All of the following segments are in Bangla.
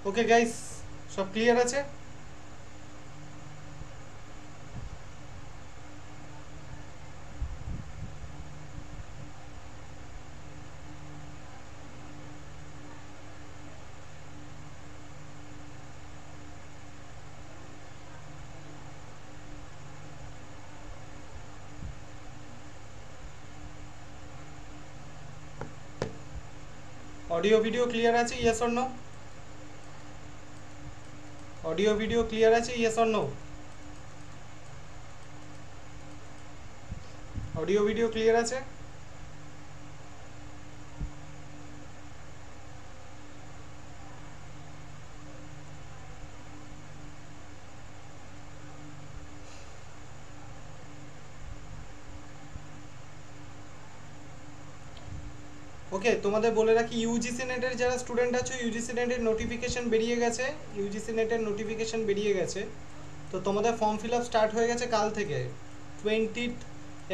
ওকে গাইস, সব ক্লিয়ার আছে? অডিও ভিডিও ক্লিয়ার আছে, yes or no? Audio video clear আছে, yes or no? Audio video clear আছে? ওকে, তোমাদের বলে রাখি, ইউজিসি নেটের যারা স্টুডেন্ট আছো, ইউজিসি নেটের নোটিফিকেশন বেরিয়ে গেছে। ইউজিসি নেটের নোটিফিকেশন বেরিয়ে গেছে। তো তোমাদের ফর্ম ফিল আপ স্টার্ট হয়ে গেছে কাল থেকে। 20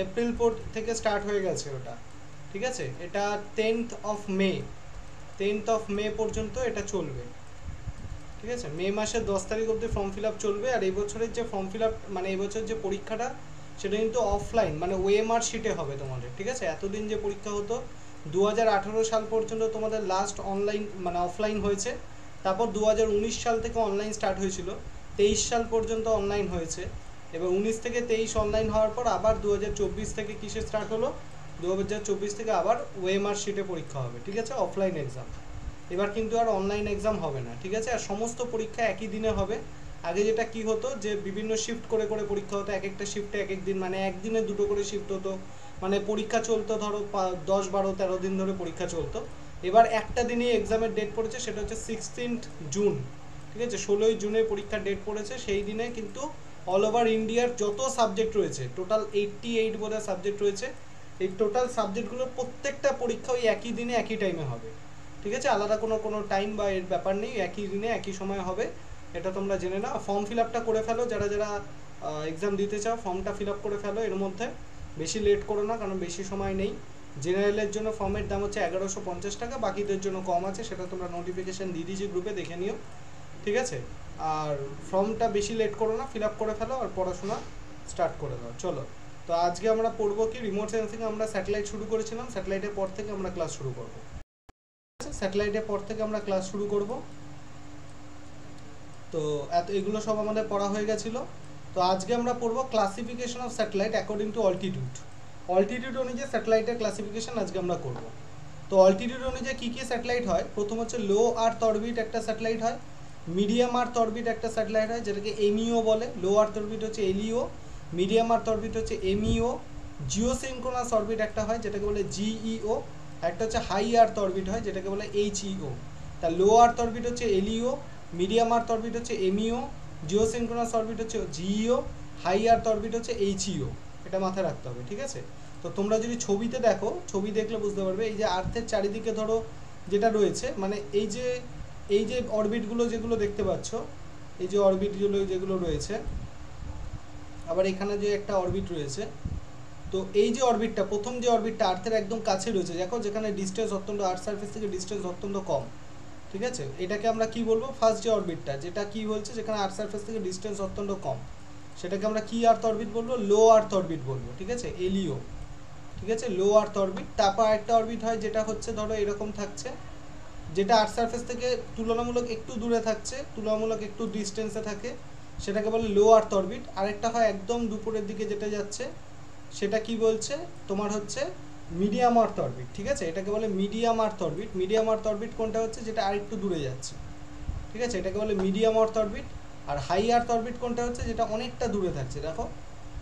এপ্রিল থেকে স্টার্ট হয়ে গেছে ওটা। ঠিক আছে, এটা 10th of May, 10th of May পর্যন্ত এটা চলবে। ঠিক আছে, মে মাসের 10 তারিখ অবধি ফর্ম ফিল আপ চলবে। আর এই বছরের যে ফর্ম ফিল আপ, মানে এই বছর যে পরীক্ষাটা, সেটা কিন্তু অফলাইন, মানে ওএমআর শিটে হবে তোমাদের। ঠিক আছে, এতদিন যে পরীক্ষা হতো 2018 সাল পর্যন্ত তোমাদের লাস্ট অনলাইন মানে অফলাইন হয়েছে। তারপর 2019 সাল থেকে অনলাইন স্টার্ট হয়েছিল, 23 সাল পর্যন্ত অনলাইন হয়েছে। এবার 19 থেকে 23 অনলাইন হওয়ার পর আবার 2024 থেকে কিসে স্টার্ট হলো, 2024 থেকে আবার ওএমআর শিটে পরীক্ষা হবে। ঠিক আছে, অফলাইন এক্সাম। এবার কিন্তু আর অনলাইন এক্সাম হবে না। ঠিক আছে, আর সমস্ত পরীক্ষা একই দিনে হবে। আগে যেটা কি হতো, যে বিভিন্ন শিফট করে করে পরীক্ষা হতো, এক একটা শিফটে এক এক দিন, মানে একদিনে দুটো করে শিফট হতো। মানে পরীক্ষা চলতো ধরো 10, 12, 13 দিন ধরে পরীক্ষা চলতো। এবার একটা দিনই এক্সামের ডেট পড়েছে, সেটা হচ্ছে 16th জুন। ঠিক আছে, 16ই জুনে পরীক্ষার ডেট পড়েছে। সেই দিনে কিন্তু অল ওভার ইন্ডিয়ার যত সাবজেক্ট রয়েছে, টোটাল 88 বোধহয় সাবজেক্ট রয়েছে, এই টোটাল সাবজেক্টগুলোর প্রত্যেকটা পরীক্ষা ওই একই দিনে একই টাইমে হবে। ঠিক আছে, আলাদা কোনো কোনো টাইম বা এর ব্যাপার নেই, একই দিনে একই সময় হবে। এটা তোমরা জেনে নাও। ফর্ম ফিল আপটা করে ফেলো, যারা যারা এক্সাম দিতে চাও ফর্মটা ফিল আপ করে ফেলো এর মধ্যে। বেশি লেট করো না, কারণ বেশি সময় নেই। জেনারেলের জন্য ফর্মের দাম হচ্ছে 1150 টাকা, বাকিদের জন্য কম আছে, সেটা তোমরা নোটিফিকেশান দিয়ে দিয়েছি গ্রুপে, দেখে নিও। ঠিক আছে, আর ফর্মটা বেশি লেট করো না, ফিল আপ করে ফেলো আর পড়াশোনা স্টার্ট করে দাও। চলো, তো আজকে আমরা পড়বো কি, রিমোট সেন্সিং। আমরা স্যাটেলাইট শুরু করেছিলাম, স্যাটেলাইটের পর থেকে আমরা ক্লাস শুরু করবো। স্যাটেলাইটের পর থেকে আমরা ক্লাস শুরু করব। তো এগুলো সব আমাদের পড়া হয়ে গেছিলো। তো আজকে আমরা পড়বো classification of satellite according two altitude. Altitude অনুযায়ী স্যাটেলাইটের ক্লাসিফিকেশন আজকে আমরা করব। তো অল্টিটিউড অনুযায়ী কী কী স্যাটেলাইট হয়, প্রথম হচ্ছে লো আর্থ অরবিট একটা স্যাটেলাইট হয়, মিডিয়াম আর্থ অরবিট একটা স্যাটেলাইট হয় যেটাকে এমইও বলে, লো আর্থ অরবিট হচ্ছে এলইও, মিডিয়াম আর্থ অরবিট হচ্ছে এমইও, জিওসিনক্রোনাস অরবিট একটা হয় যেটাকে বলে জিইও, একটা হচ্ছে হাই আর্থ অরবিট হয় যেটাকে বলে এইচইও। তা লো আর্থ অরবিট হচ্ছে এলইও, মিডিয়াম আর্থ অরবিট হচ্ছে এমইও, জিওসিনক্রোনাস অরবিট হচ্ছে জিইও, হাই আর্থ অরবিট হচ্ছে এইচইও। এটা মাথায় রাখতে হবে। ঠিক আছে, তো তোমরা যদি ছবিতে দেখো, ছবি দেখলে বুঝতে পারবে, এই যে আর্থের চারিদিকে ধরো যেটা রয়েছে, মানে এই যে অরবিটগুলো যেগুলো দেখতে পাচ্ছ, এই যে অরবিটগুলো যেগুলো রয়েছে, আবার এখানে যে একটা অরবিট রয়েছে, তো এই যে অরবিটটা, প্রথম যে অরবিটটা আর্থের একদম কাছে রয়েছে, দেখো যেখানে ডিস্টেন্স অত্যন্ত, আর্থ সারফেস থেকে ডিস্টেন্স অত্যন্ত কম। ঠিক আছে, এটাকে আমরা কি বলবো, ফার্স্ট যে অরবিটটা যেটা কি বলছে, যেখানে আর্থ সারফেস থেকে ডিস্টেন্স অত্যন্ত কম, সেটাকে আমরা কি আর্থ অরবিট বলবো, লো আর্থ অরবিট বলবো। ঠিক আছে, এলিও। ঠিক আছে, লো আর্থ অরবিট। তারপর একটা অরবিট হয় যেটা হচ্ছে ধরো এরকম থাকছে, যেটা আর্থ সারফেস থেকে তুলনামূলক একটু দূরে থাকছে, তুলনামূলক একটু ডিস্টেন্সে থাকে, সেটাকে বলে লো আর্থ অরবিট। আরেকটা হয় একদম দুপুরের দিকে যেটা যাচ্ছে, সেটা কি বলছে তোমার হচ্ছে মিডিয়াম আর্থ অরবিট। ঠিক আছে, এটাকে বলে মিডিয়াম আর্থ অরবিট। মিডিয়াম আর্থ অরবিট কোনটা হচ্ছে, যেটা আরেকটু দূরে যাচ্ছে। ঠিক আছে, এটাকে বলে মিডিয়াম আর্থ অরবিট। আর হাই আর্থ অরবিট কোনটা হচ্ছে, যেটা অনেকটা দূরে থাকছে, দেখো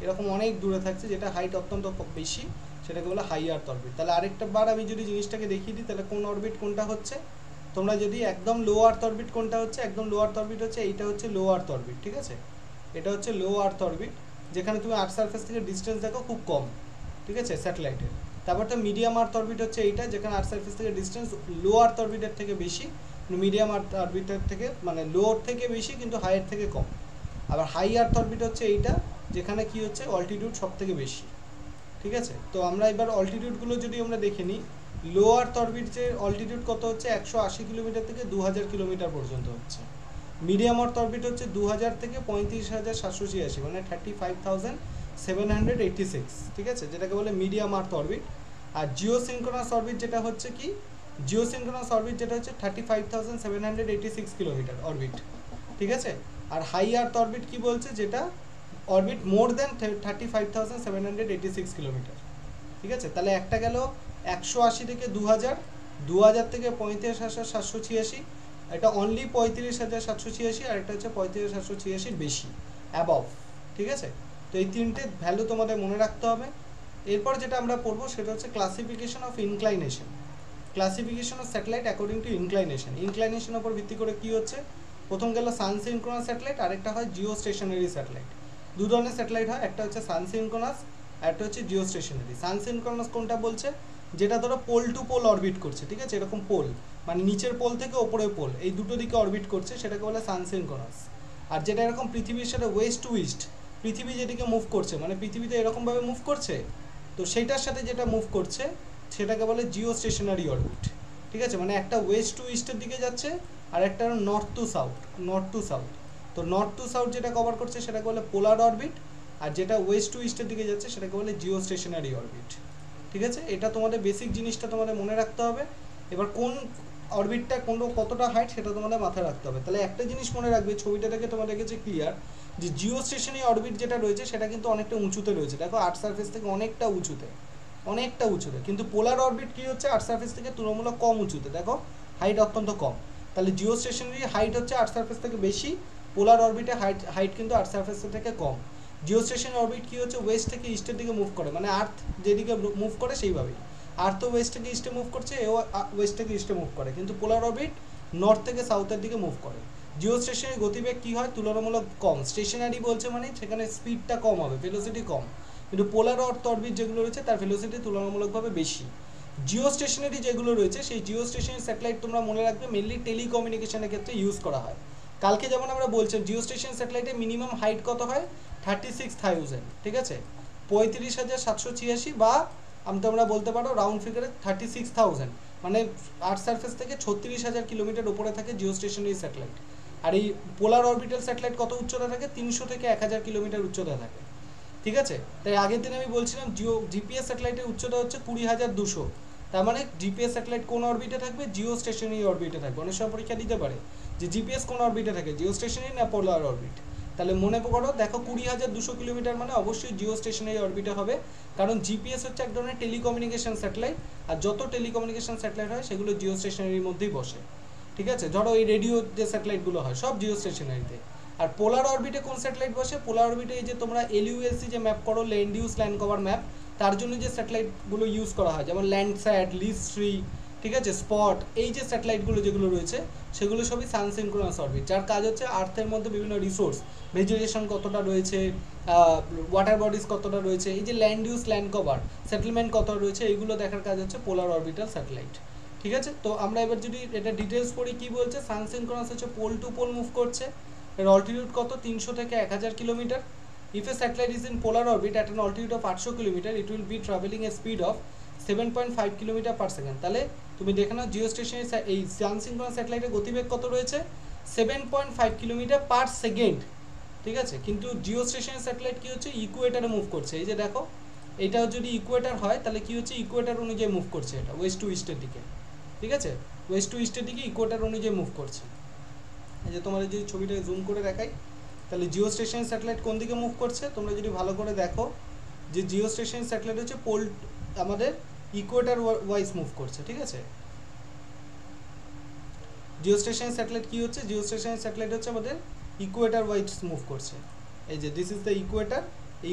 এরকম অনেক দূরে থাকছে, যেটা হাইট অত্যন্ত বেশি, সেটাকে বলে হাই আর্থ অরবিট। তাহলে আরেকটা বার আমি যদি জিনিসটাকে দেখিয়ে দিই, তাহলে কোন অরবিট কোনটা হচ্ছে, তোমরা যদি একদম লো আর্থ অরবিট কোনটা হচ্ছে, একদম লো আর্থ অরবিট হচ্ছে এইটা, হচ্ছে লো আর্থ অরবিট। ঠিক আছে, এটা হচ্ছে লো আর্থ অরবিট, যেখানে তুমি আর্থ সারফেস থেকে ডিস্টেন্স দেখো খুব কম। ঠিক আছে, স্যাটেলাইটের। তারপর তো মিডিয়াম আর্থ অরবিট হচ্ছে এইটা, যেখানে আর্থ সারফেস থেকে ডিস্টেন্স লো আর্থ অরবিটের থেকে বেশি, মিডিয়াম আর্থ অরবিটের থেকে, মানে লোর থেকে বেশি কিন্তু হাইয়ের থেকে কম। আবার হাই আর্থ অরবিট হচ্ছে এইটা, যেখানে কি হচ্ছে অল্টিটিউড সব থেকে বেশি। ঠিক আছে, তো আমরা এবার অল্টিটিউডগুলো যদি আমরা দেখে নিই, লো আর্থ অরবিট যে অল্টিটিউড কত হচ্ছে 180 কিলোমিটার থেকে 2000 কিলোমিটার পর্যন্ত হচ্ছে। মিডিয়াম আর্থ অরবিট হচ্ছে 2000 থেকে 35,786, মানে 35,786, ঠিক আছে, যেটাকে বলে মিডিয়াম আর্থ অরবিট। আর জিওসিনক্রোনাস অরবিট যেটা হচ্ছে কি, জিওসিনক্রোনাস অরবিট যেটা হচ্ছে 35,786 কিলোমিটার অরবিট, ঠিক আছে। আর হাই আর্থ অরবিট কি বলছে, যেটা অরবিট মোর দেন 35,786 কিলোমিটার, ঠিক আছে। তাহলে একটা গেল 180 থেকে 2000, 2000 থেকে 35,786, এটা অনলি 35,786, আর একটা হচ্ছে 35,786 বেশি, অ্যাবভ, ঠিক আছে। তো এই তিনটে ভ্যালু তোমাদের মনে রাখতে হবে। এরপর যেটা আমরা পড়বো সেটা হচ্ছে classification of inclination, classification of satellite according to inclination. ইনক্লাইনেশনের উপর ভিত্তি করে কি হচ্ছে, প্রথম গেল সানসিনক্রোনাস স্যাটেলাইট, আরেকটা হয় জিও স্টেশনারি স্যাটেলাইট। দু ধরনের স্যাটেলাইট হয়, একটা হচ্ছে সানসিনক্রোনাস, একটা হচ্ছে জিও স্টেশনারি। সানসিনক্রোনাস কোনটা বলছে, যেটা ধরো পোল টু পোল অরবিট করছে, ঠিক আছে, এরকম পোল, মানে নিচের পোল থেকে ওপরের পোল, এই দুটো দিকে অরবিট করছে, সেটাকে বলে সানসিনক্রোনাস। আর যেটা এরকম পৃথিবীর সাথে ওয়েস্ট টু ইস্ট, পৃথিবী যেদিকে মুভ করছে, মানে পৃথিবীতে এরকমভাবে মুভ করছে, তো সেইটার সাথে যেটা মুভ করছে সেটাকে বলে জিও স্টেশনারি অরবিট, ঠিক আছে। মানে একটা ওয়েস্ট টু ইস্টের দিকে যাচ্ছে, আর একটা north two south, north two south. তো নর্থ টু সাউথ যেটা কভার করছে সেটাকে বলে পোলার অরবিট, আর যেটা ওয়েস্ট টু ইস্টের দিকে যাচ্ছে সেটাকে বলে জিও স্টেশনারি অরবিট, ঠিক আছে। এটা তোমাদের বেসিক জিনিসটা তোমাদের মনে রাখতে হবে। এবার কোন অরবিটটা কতটা হাইট সেটা তোমাদের মাথায় রাখতে হবে। তাহলে একটা জিনিস মনে রাখবে, ছবিটা দেখে তোমাদের কাছে ক্লিয়ার, যে জিও স্টেশনারি অরবিট যেটা রয়েছে সেটা কিন্তু অনেকটা উঁচুতে রয়েছে, দেখো আর্থ সারফেস থেকে অনেকটা উঁচুতে, অনেকটা উঁচুতে। কিন্তু পোলার অরবিট কি হচ্ছে, আর্থ সারফেস থেকে তুলনামূলক কম উঁচুতে, দেখো হাইট অত্যন্ত কম। তাহলে জিও স্টেশনারি হাইট হচ্ছে আর্থ সারফেস থেকে বেশি, পোলার অরবিটে হাইট কিন্তু আর্থ সারফেস থেকে কম। জিও স্টেশনারি অরবিট কি হচ্ছে, ওয়েস্ট থেকে ইস্টের দিকে মুভ করে, মানে আর্থ যেদিকে মুভ করে সেইভাবেই, আর্থ তো ওয়েস্ট থেকে ইস্টে মুভ করছে, এও ওয়েস্ট থেকে ইস্টে মুভ করে, কিন্তু পোলার অরবিট নর্থ থেকে সাউথের দিকে মুভ করে। জিও স্টেশনারি গতিবেগ কি হয়, তুলনামূলক কম। স্টেশনারি বলছে মানে সেখানে স্পিডটা কম হবে, ভেলোসিটি কম, কিন্তু পোলার অরবিট যেগুলো রয়েছে তার ভেলোসিটি তুলনামূলকভাবে বেশি। জিও স্টেশনারি যেগুলো রয়েছে সেই জিও স্টেশনারি স্যাটেলাইট তোমরা মনে রাখবে মেনলি টেলিকমিউনিকেশনের ক্ষেত্রে ইউজ করা হয়। কালকে যেমন আমরা বলছিলাম জিও স্টেশন স্যাটেলাইটের মিনিমাম হাইট কত হয়, 36,000, ঠিক আছে, 35,786, বা আমরা বলতে পারো রাউন্ড ফিগারে 36,000, মানে আর্থ সারফেস থেকে 36,000 কিলোমিটার উপরে থাকে জিও স্টেশনারি স্যাটেলাইট। আর এই পোলার অরবিটাল স্যাটেলাইট কত উচ্চতা থাকে, 300 থেকে 1000 কিলোমিটার উচ্চতা থাকে, ঠিক আছে। তাই আগের দিন আমি বলছিলাম জিপিএস স্যাটেলাইটের উচ্চতা হচ্ছে 20,200, তার মানে জিপিএস স্যাটেলাইট কোন অরবিটে থাকবে, জিও স্টেশনারি অরবিটে থাকবে। অনেক সময় পরীক্ষা দিতে পারে যে জিপিএস কোন অরবিটে থাকে, জিও স্টেশনারি না পোলার অরবিট। তাহলে মনে করো, দেখো 20,200 কিলোমিটার মানে অবশ্যই জিও স্টেশনারি অরবিটে হবে, কারণ জিপিএস হচ্ছে এক ধরনের টেলিকমিউনিকেশন স্যাটেলাইট, আর যত টেলিকমিউনিকেশন স্যাটেলাইট হয় সেগুলো জিও স্টেশনারির মধ্যেই বসে, ঠিক আছে। ধরো এই রেডিও যে স্যাটেলাইটগুলো হয় সব জিও স্টেশনারিতে। আর পোলার অরবিটে কোন স্যাটেলাইট বসে, পোলার অরবিটে এই যে তোমরা এলইউএসসি যে ম্যাপ করো, land use land cover map, তার জন্য যে স্যাটেলাইটগুলো ইউজ করা হয়, যেমন ল্যান্ডস্যাট, লিস্ট্রি, ঠিক আছে, স্পট, এই যে স্যাটেলাইটগুলো যেগুলো রয়েছে সেগুলো সবই সানসিনক্রোনাস অরবিট, যার কাজ হচ্ছে আর্থের মধ্যে বিভিন্ন রিসোর্স, ভেজিটেশন কতটা রয়েছে, ওয়াটার বডিজ কতটা রয়েছে, এই যে land use land cover, settlement কতটা রয়েছে, এইগুলো দেখার কাজ হচ্ছে পোলার অরবিটাল স্যাটেলাইট, ঠিক আছে। তো আমরা এবার যদি এটা ডিটেলস পড়ি, কি বলছে, সানসিনক্রোনাস হচ্ছে পোল টু পোল মুভ করছে, এর অল্টিটিউড কত, 300 থেকে 1000 kilometre. If a satellite is in polar orbit at an altitude of 800 km, it will be traveling a speed of 7.5 km per second. তাহলে তুমি দেখে নাও জিও স্টেশনের এই সানসিনক্রোনাস স্যাটেলাইটের গতিবেগ কত রয়েছে, 7.5 কিলোমিটার পার সেকেন্ড, ঠিক আছে। কিন্তু জিও স্টেশনের স্যাটেলাইট কি হচ্ছে, ইকুয়েটারে মুভ করছে, এই যে দেখো এটা যদি ইকুয়েটার হয় তাহলে কি হচ্ছে, ইকুয়েটার অনুযায়ী মুভ করছে, এটা ওয়েস্ট টু ইস্টের দিকে, ঠিক আছে, ওয়েস্ট টু ইস্টের দিকে ইকুয়েটার অনুযায়ী মুভ করছে। এই যে তোমাদের যদি ছবিটা জুম করে দেখাই, তাহলে জিও স্টেশন স্যাটেলাইট কোন দিকে মুভ করছে, তোমরা যদি ভালো করে দেখো যে জিও স্টেশন স্যাটেলাইট হচ্ছে পোল আমাদের ইকুয়েটার ওয়াইজ মুভ করছে, ঠিক আছে। জিও স্টেশন স্যাটেলাইট কি হচ্ছে, জিও স্টেশন স্যাটেলাইট হচ্ছে আমাদের ইকুয়েটার ওয়াইজ মুভ করছে, এই যে this is the equator,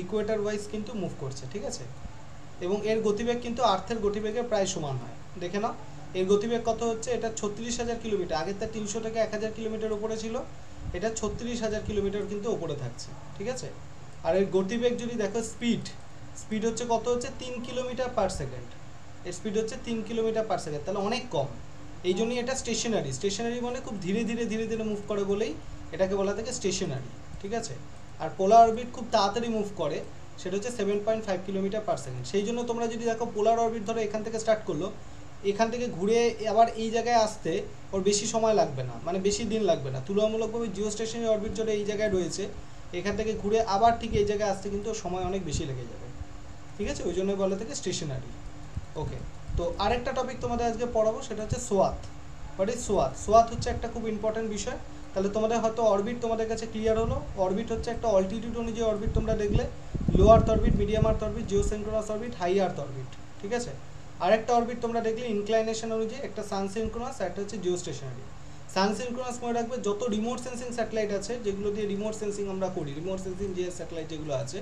equator wise কিন্তু মুভ করছে, ঠিক আছে। এবং এর গতিবেগ কিন্তু আর্থের গতিবেগের প্রায় সমান হয়, দেখে নাও এর গতিবেগ কত হচ্ছে, এটা 36,000 কিলোমিটার, আগের তার 300 থেকে 1000 কিলোমিটার উপরে ছিল, এটা 36,000 কিলোমিটার কিন্তু উপরে থাকছে, ঠিক আছে। আর এর গতিবেগ যদি দেখো, স্পিড হচ্ছে কত হচ্ছে, 3 কিলোমিটার পার সেকেন্ড, এর স্পিড হচ্ছে 3 কিলোমিটার পার সেকেন্ড, তাহলে অনেক কম। এই জন্যই এটা স্টেশনারি মানে খুব ধীরে ধীরে মুভ করে বলেই এটাকে বলা থাকে স্টেশনারি, ঠিক আছে। আর পোলার অরবিট খুব তাড়াতাড়ি মুভ করে, সেটা হচ্ছে 7.5 কিলোমিটার পার সেকেন্ড। সেই জন্য তোমরা যদি দেখো পোলার অরবিট ধরো এখান থেকে স্টার্ট করলো, এখান থেকে ঘুরে আবার এই জায়গায় আসতে ওর বেশি সময় লাগবে না, মানে বেশি দিন লাগবে না। তুলনামূলকভাবে জিও স্টেশনারি অরবিট যেটা এই জায়গায় রয়েছে, এখান থেকে ঘুরে আবার ঠিক এই জায়গায় আসতে কিন্তু সময় অনেক বেশি লেগে যাবে, ঠিক আছে? ওই জন্যই বলা থাকে স্টেশনারি। ওকে, তো আরেকটা টপিক তোমাদের আজকে পড়াবো, সেটা হচ্ছে সোয়াথ। What is সোয়াথ? সোয়াথ হচ্ছে একটা খুব ইম্পর্টেন্ট বিষয়। তাহলে তোমাদের হয়তো অরবিট তোমাদের কাছে ক্লিয়ার হলো। অরবিট হচ্ছে একটা অল্টিটিউড অনুযায়ী অরবিট তোমরা দেখলে, লো আর্থ অরবিট, মিডিয়াম আর্থ অরবিট, জিওসিনক্রোনাস অরবিট, হাই আর্থ অরবিট, ঠিক আছে? আরেকটা অরবিট তোমরা দেখলে ইনক্লাইনেশন অনুযায়ী, একটা সানসিনক্রোনাস, একটা হচ্ছে জিও স্টেশনারি। সানসিনক্রোনাস মনে রাখবে, যত রিমোট সেন্সিং স্যাটেলাইট আছে যেগুলো দিয়ে রিমোট সেন্সিং আমরা করি, রিমোট সেন্সিং যে স্যাটেলাইট যেগুলো আছে,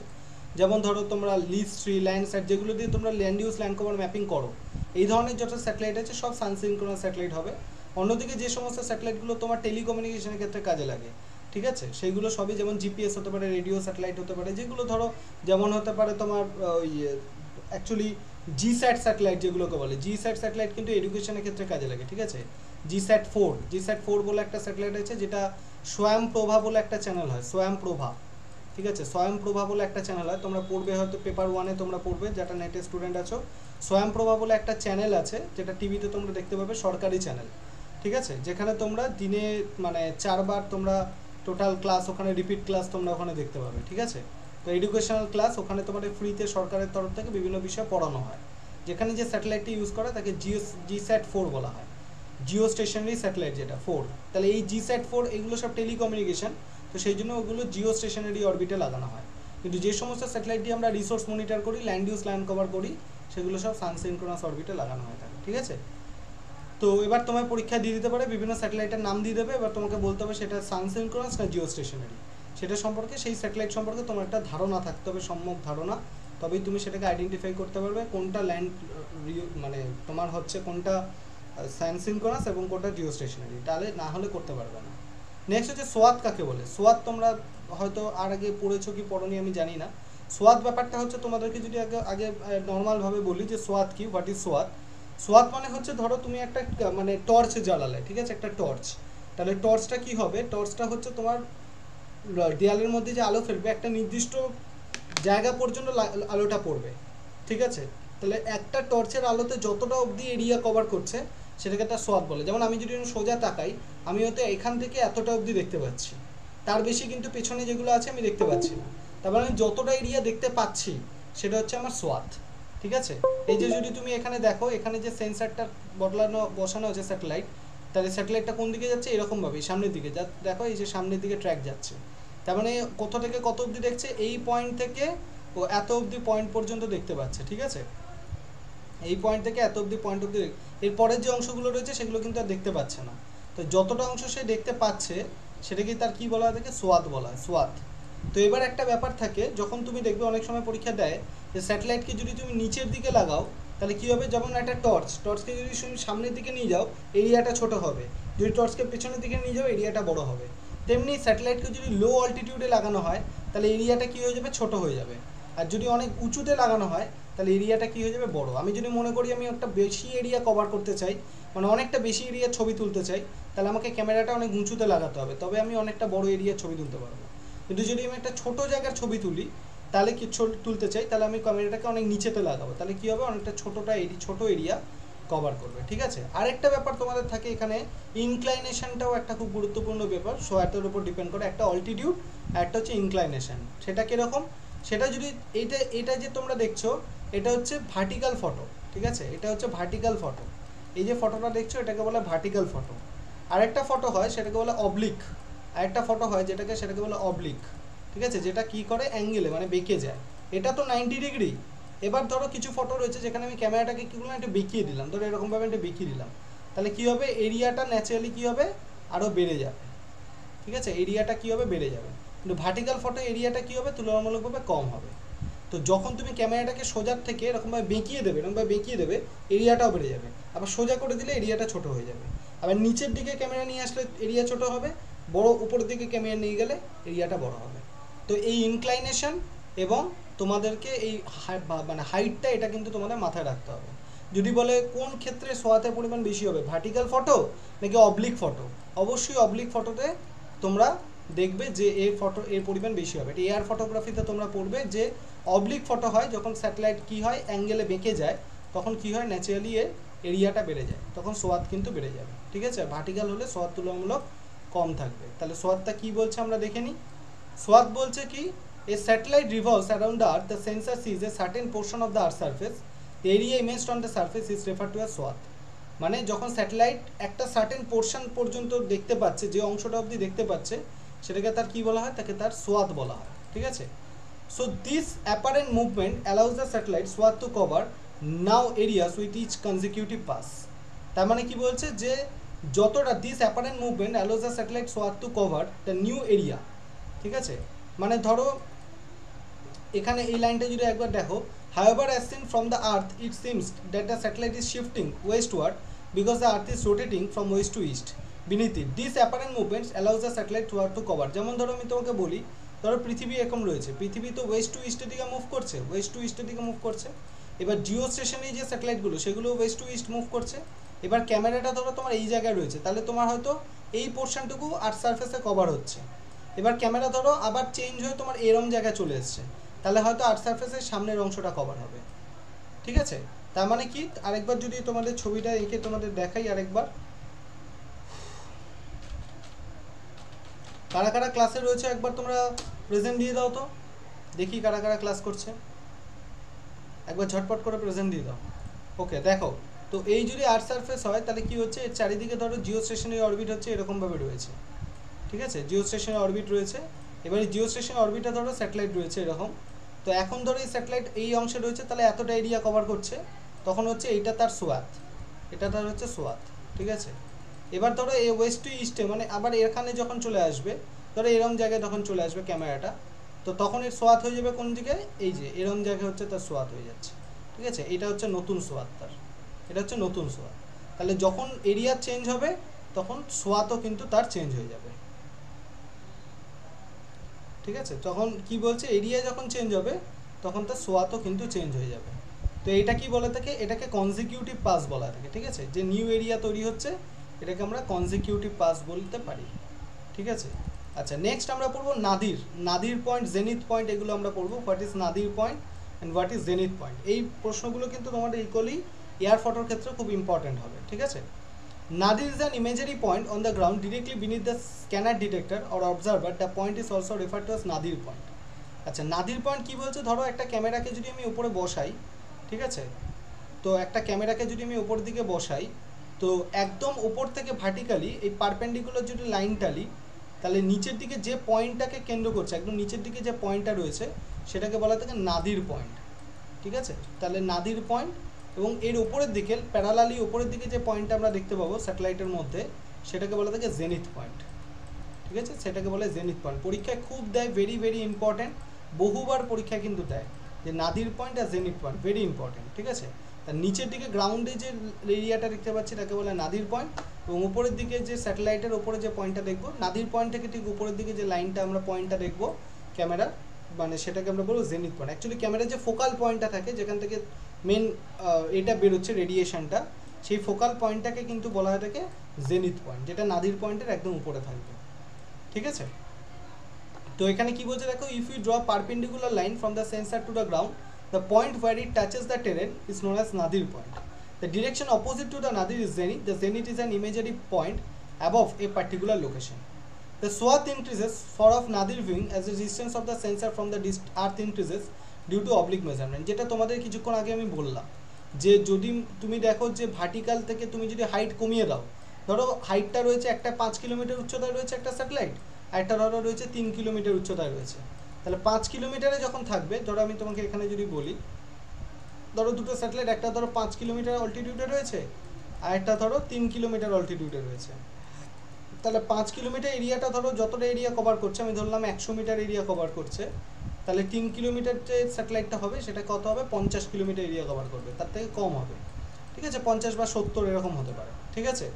যেমন ধরো তোমরা লিস্ট্রি, ল্যান্ডস্যাট, যেগুলো দিয়ে তোমরা land use land cover mapping করো, এই ধরনের যত স্যাটেলাইট আছে সব সানসিনক্রোনাস স্যাটেলাইট হবে। অন্যদিকে যে সমস্ত স্যাটেলাইটগুলো তোমার টেলিকমিউনিকেশনের ক্ষেত্রে কাজে লাগে, ঠিক আছে, সেইগুলো সবই, যেমন জিপিএস হতে পারে, রেডিও স্যাটেলাইট হতে পারে, যেগুলো ধরো যেমন হতে পারে তোমার ওই অ্যাকচুয়ালি জিস্যাট স্যাটেলাইট যেগুলোকে বলে, জিস্যাট স্যাটেলাইট কিন্তু এডুকেশনের ক্ষেত্রে কাজে লাগে, ঠিক আছে? জিস্যাট 4 বলে একটা স্যাটেলাইট আছে, যেটা স্বয়ংপ্রভা বলে একটা চ্যানেল হয়, স্বয়ংপ্রভা, ঠিক আছে? স্বয়ংপ্রভা বলে একটা চ্যানেল হয়, তোমরা পড়বে হয়তো পেপার 1-এ তোমরা পড়বে, যেটা নেটে স্টুডেন্ট আছো। স্বয়ংপ্রভা বলে একটা চ্যানেল আছে, যেটা টিভিতে তোমরা দেখতে পাবে, সরকারি চ্যানেল, ঠিক আছে? যেখানে তোমরা দিনে মানে 4বার তোমরা টোটাল ক্লাস, ওখানে রিপিট ক্লাস তোমরা ওখানে দেখতে পাবে, ঠিক আছে? তো এডুকেশনাল ক্লাস ওখানে তোমাদের ফ্রিতে সরকারের তরফ থেকে বিভিন্ন বিষয় পড়ানো হয়। যেখানে যে স্যাটেলাইটটি ইউজ করা তাকে জিস্যাট 4 বলা হয়, জিও স্টেশনারি স্যাটেলাইট যেটা 4। তাহলে এই জিস্যাট 4 এগুলো সব টেলিকমিউনিকেশন, তো সেই জন্য ওগুলো জিও স্টেশনারি অরবিটে লাগানো হয়। কিন্তু যে সমস্ত স্যাটেলাইট দিয়ে আমরা রিসোর্স মনিটর করি, ল্যান্ড ইউজ ল্যান্ড কভার করি, সেগুলো সব সানসিনক্রোনাস অরবিটে লাগানো হয়ে থাকে, ঠিক আছে? তো এবার তোমার পরীক্ষা দিয়ে দিতে পারে, বিভিন্ন স্যাটেলাইটের নাম দিয়ে দেবে, এবার তোমাকে বলতে হবে সেটা সানসিনক্রোনাস না জিও স্টেশনারি। সেটা সম্পর্কে, সেই স্যাটেলাইট সম্পর্কে তোমার একটা ধারণা থাকতে হবে, সম্যক ধারণা, তবেই তুমি সেটাকে আইডেন্টিফাই করতে পারবে কোনটা ল্যান্ড মানে তোমার হচ্ছে কোনটা সানসিনক্রোনাস এবং কোনটা জিও স্টেশনারি, তাহলে না হলে করতে পারবে না। নেক্সট হচ্ছে সোয়াথ কাকে বলে। সোয়াথ তোমরা হয়তো আর আগে পড়েছো কি পড়োনি আমি জানি না। সোয়াথ ব্যাপারটা হচ্ছে, তোমাদেরকে যদি আগে আগে নর্মালভাবে বলি যে সোয়াথ কি, হোয়াট ইজ সোয়াথ। সোয়াথ মানে হচ্ছে, ধরো তুমি একটা মানে টর্চ জ্বালালে, ঠিক আছে, একটা টর্চ। তাহলে টর্চটা কি হবে? টর্চটা হচ্ছে তোমার দেয়ালের মধ্যে যে আলো ফেলবে, একটা নির্দিষ্ট জায়গা পর্যন্ত আলোটা পড়বে, ঠিক আছে? তাহলে একটা টর্চের আলোতে যতটা অবধি এরিয়া কভার করছে সেটাকে একটা সোয়াথ বলে। যেমন আমি যদি সোজা তাকাই, আমি হয়তো এখান থেকে এতটা অবধি দেখতে পাচ্ছি, তার বেশি কিন্তু পেছনে যেগুলো আছে আমি দেখতে পাচ্ছি না। তারপরে আমি যতটা এরিয়া দেখতে পাচ্ছি সেটা হচ্ছে আমার সোয়াথ, ঠিক আছে? এই যে যদি তুমি এখানে দেখো, এখানে যে সেন্সারটা বসানো আছে স্যাটেলাইট, তাহলে স্যাটেলাইটটা কোন দিকে যাচ্ছে? এরকমভাবেই সামনের দিকে দেখো, এই যে সামনের দিকে ট্র্যাক যাচ্ছে। তার মানে কোথা থেকে কত অবধি দেখছে? এই পয়েন্ট থেকে ও এত অবধি পয়েন্ট পর্যন্ত দেখতে পাচ্ছে, ঠিক আছে? এই পয়েন্ট থেকে এত অবধি পয়েন্ট অবধি, এরপরের যে অংশগুলো রয়েছে সেগুলো কিন্তু আর দেখতে পাচ্ছে না। তো যতটা অংশ সে দেখতে পাচ্ছে সেটাকে তার কি বলা হয়? থাকে সোয়াথ বলা হয়, সোয়াথ। তো এবার একটা ব্যাপার থাকে, যখন তুমি দেখবে অনেক সময় পরীক্ষা দেয় যে স্যাটেলাইটকে যদি তুমি নিচের দিকে লাগাও তাহলে কি হবে? যেমন একটা টর্চকে যদি তুমি সামনের দিকে নিয়ে যাও, এরিয়াটা ছোট হবে, যদি টর্চকে পেছনের দিকে নিয়ে যাও এরিয়াটা বড় হবে। তেমনি স্যাটেলাইটকে যদি লো অল্টিটিউডে লাগানো হয় তাহলে এরিয়াটা কী হয়ে যাবে? ছোট হয়ে যাবে। আর যদি অনেক উঁচুতে লাগানো হয় তাহলে এরিয়াটা কী হয়ে যাবে? বড়। আমি যদি মনে করি আমি একটা বেশি এরিয়া কভার করতে চাই, মানে অনেকটা বেশি এরিয়ার ছবি তুলতে চাই, তাহলে আমাকে ক্যামেরাটা অনেক উঁচুতে লাগাতে হবে, তবে আমি অনেকটা বড় এরিয়ার ছবি তুলতে পারবো। কিন্তু যদি আমি একটা ছোটো জায়গার ছবি তুলি, তাহলে কি তুলতে চাই, তাহলে আমি ক্যামেরাটাকে অনেক নিচেতে লাগাবো, তাহলে কী হবে? অনেকটা ছোটো এরিয়া কভার করবে, ঠিক আছে? আরেকটা ব্যাপার তোমাদের থাকে এখানে, ইনক্লাইনেশনটাও একটা খুব গুরুত্বপূর্ণ ব্যাপার, সোয়াথের উপর ডিপেন্ড করে, একটা অল্টিটিউড আর একটা হচ্ছে ইনক্লাইনেশন। সেটা কীরকম? সেটা যদি এটা যে তোমরা দেখছো, এটা হচ্ছে ভার্টিক্যাল ফটো, ঠিক আছে? এটা হচ্ছে ভার্টিক্যাল ফটো। এই যে ফটোটা দেখছো এটাকে বলে ভার্টিক্যাল ফটো। আরেকটা ফটো হয় সেটাকে বলে অবলিক, আরেকটা ফটো হয় সেটাকে বলে অবলিক, ঠিক আছে? যেটা কি করে? অ্যাঙ্গেলে, মানে বেঁকে যায়। এটা তো 90 ডিগ্রি। এবার ধরো কিছু ফটো রয়েছে যেখানে আমি ক্যামেরাটাকে কী করলাম? একটু বেঁকিয়ে দিলাম, ধরো এরকমভাবে একটু বেঁকিয়ে দিলাম, তাহলে কী হবে? এরিয়াটা ন্যাচারালি কী হবে? আরও বেড়ে যাবে, ঠিক আছে? এরিয়াটা কী হবে? বেড়ে যাবে। কিন্তু ভার্টিক্যাল ফটো এরিয়াটা কী হবে? তুলনামূলকভাবে কম হবে। তো যখন তুমি ক্যামেরাটাকে সোজার থেকে এরকমভাবে বেঁকিয়ে দেবে, এরিয়াটাও বেড়ে যাবে। আবার সোজা করে দিলে এরিয়াটা ছোট হয়ে যাবে। আবার নিচের দিকে ক্যামেরা নিয়ে আসলে এরিয়া ছোট হবে, বড় উপরের দিকে ক্যামেরা নিয়ে গেলে এরিয়াটা বড় হবে। তো এই ইনক্লাইনেশন এবং তোমাদেরকে এই মানে হাইটটা, এটা কিন্তু তোমাদের মাথায় রাখতে হবে। যদি বলে কোন ক্ষেত্রে সোয়াথের পরিমাণ বেশি হবে, ভার্টিক্যাল ফটো নাকি অবলিক ফটো, অবশ্যই অবলিক ফটোতে তোমরা দেখবে যে এর পরিমাণ বেশি হবে। এটা এয়ার ফটোগ্রাফিতে তোমরা পড়বে যে অবলিক ফটো হয় যখন স্যাটেলাইট কী হয়? অ্যাঙ্গেলে বেঁকে যায়, তখন কী হয়? ন্যাচারালি এর এরিয়াটা বেড়ে যায়, তখন সোয়াত কিন্তু বেড়ে যাবে। ঠিক আছে, ভার্টিক্যাল হলে সোয়াত তুলনামূলক কম থাকবে। তাহলে সোয়াতটা কি বলছে আমরা দেখে নিই। সোয়াত বলছে কি, a satellite revolves around the earth, the sensor sees a certain portion of the earth surface, the area imaged on the surface is referred to as swath. মানে যখন স্যাটেলাইট একটা সার্টেন পোর্শন পর্যন্ত দেখতে পাচ্ছে, যে অংশটা অবধি দেখতে পাচ্ছে, সেটাকে তার কি বলা হয়, তাকে তার সোয়াত বলা হয়। ঠিক আছে, so this apparent movement allows the satellite swath to cover now areas with each consecutive pass. তার মানে কি বলছে, যে যতটা this apparent movement allows the satellite swath to cover the new area. ঠিক আছে, মানে ধরো এখানে এই লাইনটা যদি একবার দেখো, however as seen from the earth it seems that the satellite is shifting westward because the earth is rotating from west to east beneath it. These apparent movements allows the satellite to cover. যেমন ধরো আমি তোমাকে বলি, ধরো পৃথিবী এরকম রয়েছে, পৃথিবী তো ওয়েস্ট টু ইস্টের দিকে মুভ করছে, ওয়েস্ট টু ইস্টের দিকে মুভ করছে। এবার জিও স্টেশনে যে স্যাটেলাইটগুলো, সেগুলো ওয়েস্ট টু ইস্ট মুভ করছে। এবার ক্যামেরাটা ধরো তোমার এই জায়গায় রয়েছে, তাহলে তোমার হয়তো এই পোর্শনটুকু আর্থ সারফেসে কভার হচ্ছে। এবার ক্যামেরা ধরো আবার চেঞ্জ হয়ে তোমার এরম জায়গায় চলে এসছে, তাহলে হয়তো আর্থ সারফেসের সামনের অংশটা কভার হবে। ঠিক আছে, তার মানে কি, আরেকবার যদি তোমাদের ছবিটা এঁকে তোমাদের দেখাই আরেকবার। কারা কারা ক্লাসে রয়েছে একবার তোমরা প্রেজেন্ট দিয়ে দাও তো, দেখি কারা কারা ক্লাস করছে, একবার ঝটপট করে প্রেজেন্ট দিয়ে দাও। ওকে, দেখো তো এই যদি আর্থ সারফেস হয়, তাহলে কি হচ্ছে, এর চারিদিকে ধরো জিও স্টেশনের অরবিট হচ্ছে এরকমভাবে রয়েছে। ঠিক আছে, জিও স্টেশনের অরবিট রয়েছে। এবারে জিও স্টেশনের অরবিটে ধরো স্যাটেলাইট রয়েছে এরকম। তো এখন ধরো এই স্যাটেলাইট এই অংশে রয়েছে, তাহলে এতটা এরিয়া কভার করছে, তখন হচ্ছে এইটা তার সোয়াত, এটা তার হচ্ছে সোয়াত। ঠিক আছে, এবার ধরো এই ওয়েস্ট টু ইস্টে, মানে আবার এখানে যখন চলে আসবে, ধরো এরম জায়গায় তখন চলে আসবে ক্যামেরাটা, তো তখন এর সোয়াত হয়ে যাবে কোন জায়গায়, এই যে এরম জায়গায় হচ্ছে তার সোয়াত হয়ে যাচ্ছে। ঠিক আছে, এটা হচ্ছে নতুন সোয়াত তার, এটা হচ্ছে নতুন সোয়াত। তাহলে যখন এরিয়া চেঞ্জ হবে, তখন সোয়াতও কিন্তু তার চেঞ্জ হয়ে যাবে। ঠিক আছে, তখন কি বলছে, এরিয়া যখন চেঞ্জ হবে, তখন তার সোয়াতও কিন্তু চেঞ্জ হয়ে যাবে। তো এটা কি বলে থাকে, এটাকে কনজিকিউটিভ পাস বলা থাকে। ঠিক আছে, যে নিউ এরিয়া তৈরি হচ্ছে, এটাকে আমরা কনজিকিউটিভ পাস বলতে পারি। ঠিক আছে, আচ্ছা নেক্সট আমরা পড়বো Nadir. Nadir point, zenith point, এগুলো আমরা পড়বো। What is Nadir point and what is zenith point. এই প্রশ্নগুলো কিন্তু তোমাদের ইকুয়ালি এয়ার ফটোর ক্ষেত্রে খুব ইম্পর্টেন্ট হবে। ঠিক আছে, Nadir is an imagery point on the ground directly beneath the scanner detector or observer. The point is also referred to as nadir point. আচ্ছা, নাদির পয়েন্ট কি বলছে, ধরো একটা ক্যামেরাকে যদি আমি উপরে বসাই, ঠিক আছে, তো একটা ক্যামেরাকে যদি আমি উপর দিকে বসাই, তো একদম উপর থেকে ভার্টিক্যালি এই পারপেন্ডিকুলার যদি লাইন টালি, তাহলে নিচের দিকে যে পয়েন্টটাকে কেন্দ্র করছে, একদম নিচের দিকে যে পয়েন্টটা রয়েছে, সেটাকে বলা থাকে নাদির পয়েন্ট। ঠিক আছে, তাহলে নাদির পয়েন্ট, এবং এর উপরের দিকে প্যারালালি উপরের দিকে যে পয়েন্টটা আমরা দেখতে পাবো স্যাটেলাইটের মধ্যে, সেটাকে বলা থাকে জেনিথ পয়েন্ট। ঠিক আছে, সেটাকে বলে জেনিথ পয়েন্ট। পরীক্ষায় খুব দেয়, ভেরি ভেরি ইম্পর্টেন্ট, বহুবার পরীক্ষায় কিন্তু দেয় যে নাদির পয়েন্ট আর জেনিথ পয়েন্ট, ভেরি ইম্পর্টেন্ট। ঠিক আছে, তার নিচের দিকে গ্রাউন্ডে যে এরিয়াটা দেখতে পাচ্ছি, তাকে বলে নাদির পয়েন্ট, এবং উপরের দিকে যে স্যাটেলাইটের উপরে যে পয়েন্টটা দেখবো, নাদির পয়েন্ট থেকে ঠিক উপরের দিকে যে লাইনটা আমরা পয়েন্টটা দেখবো ক্যামেরা, মানে সেটাকে আমরা বলবো জেনিথ পয়েন্ট। অ্যাকচুয়ালি ক্যামেরার যে ফোকাল পয়েন্টটা থাকে, যেখান থেকে মেন এটা বেরোচ্ছে রেডিয়েশনটা, সেই ফোকাল পয়েন্টটাকে কিন্তু বলা হয় থাকে জেনিথ পয়েন্ট, যেটা নাদির পয়েন্টের একদম উপরে থাকবে। ঠিক আছে, তো এখানে কি বলছে দেখো, if you draw perpendicular line from the sensor to the ground, the point where it touches the terrain is known as nadir point. The direction opposite to the nadir is zenith. The zenith is an imagery point above a particular location. The swath increases for of nadir viewing as the distance of the sensor from the earth increases due to oblique measurement. যেটা তোমাদের কিছুক্ষণ আগে আমি বললাম, যে যদি তুমি দেখো যে ভার্টিক্যাল থেকে তুমি যদি হাইট কমিয়ে দাও, ধরো হাইটটা রয়েছে একটা 5 কিলোমিটার উচ্চতায় রয়েছে একটা স্যাটেলাইট, আর একটা ধরো রয়েছে 3 কিলোমিটার উচ্চতায় রয়েছে, তাহলে 5 কিলোমিটারে যখন থাকবে, ধরো আমি তোমাকে এখানে যদি বলি, ধরো দুটো স্যাটেলাইট, একটা ধরো 5 কিলোমিটার অল্টিটিউডে রয়েছে, আর একটা ধরো 3 কিলোমিটার অল্টিটিউডে রয়েছে, তাহলে 5 কিলোমিটার এরিয়াটা ধরো যতটা এরিয়া কভার করছে, আমি ধরলাম 100 মিটার এরিয়া কভার করছে, তাহলে 3 কিলোমিটার যে স্যাটেলাইটটা হবে, সেটা কত হবে, 50 কিলোমিটার এরিয়া কভার করবে, তার থেকে কম হবে। ঠিক আছে, 50 বা 70 এরকম হতে পারে। ঠিক আছে,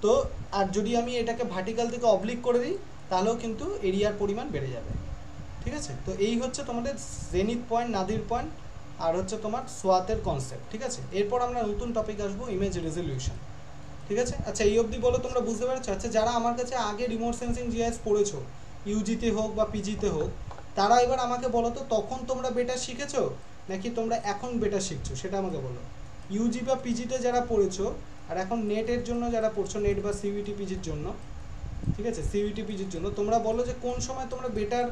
তো আর যদি আমি এটাকে ভার্টিক্যাল থেকে অবলিক করে দিই, তাহলেও কিন্তু এরিয়ার পরিমাণ বেড়ে যাবে। ঠিক আছে, তো এই হচ্ছে তোমাদের জেনিথ পয়েন্ট, নাদির পয়েন্ট, আর হচ্ছে তোমার সোয়াতের কনসেপ্ট। ঠিক আছে, এরপর আমরা নতুন টপিক আসবো, ইমেজ রেজলিউশন। ঠিক আছে, আচ্ছা এই অবধি বলো তোমরা বুঝতে পেরেছো? আচ্ছা, যারা আমার কাছে আগে রিমোট সেন্সিং জিআইএস পড়েছো, ইউজিতে হোক বা পিজিতে হোক, তারা এবার আমাকে বলো তো, তখন তোমরা বেটার শিখেছো নাকি তোমরা এখন বেটার শিখছো, সেটা আমাকে বলো। ইউজি বা পিজিতে যারা পড়েছো আর এখন নেটের জন্য যারা পড়ছো, নেট বা সিইউটি পিজির জন্য, ঠিক আছে, সিইউটি পিজির জন্য তোমরা বলো যে কোন সময় তোমরা বেটার,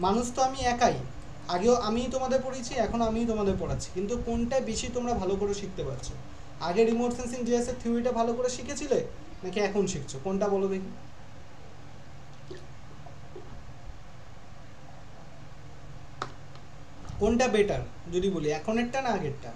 মানুষ তো আমি একাই, আগেও আমিই তোমাদের পড়িয়েছি, এখন আমিই তোমাদের পড়াচ্ছি, কিন্তু কোনটা বেশি তোমরা ভালো করে শিখতে পারছো? আগে রিমোট সেন্সিং জিএস এর থিওরিটা ভালো করে শিখেছিলে নাকি এখন শিখছো? কোনটা বলো দেখি। কোনটা বেটার যদি বলি, এখনেরটা না আগেরটা?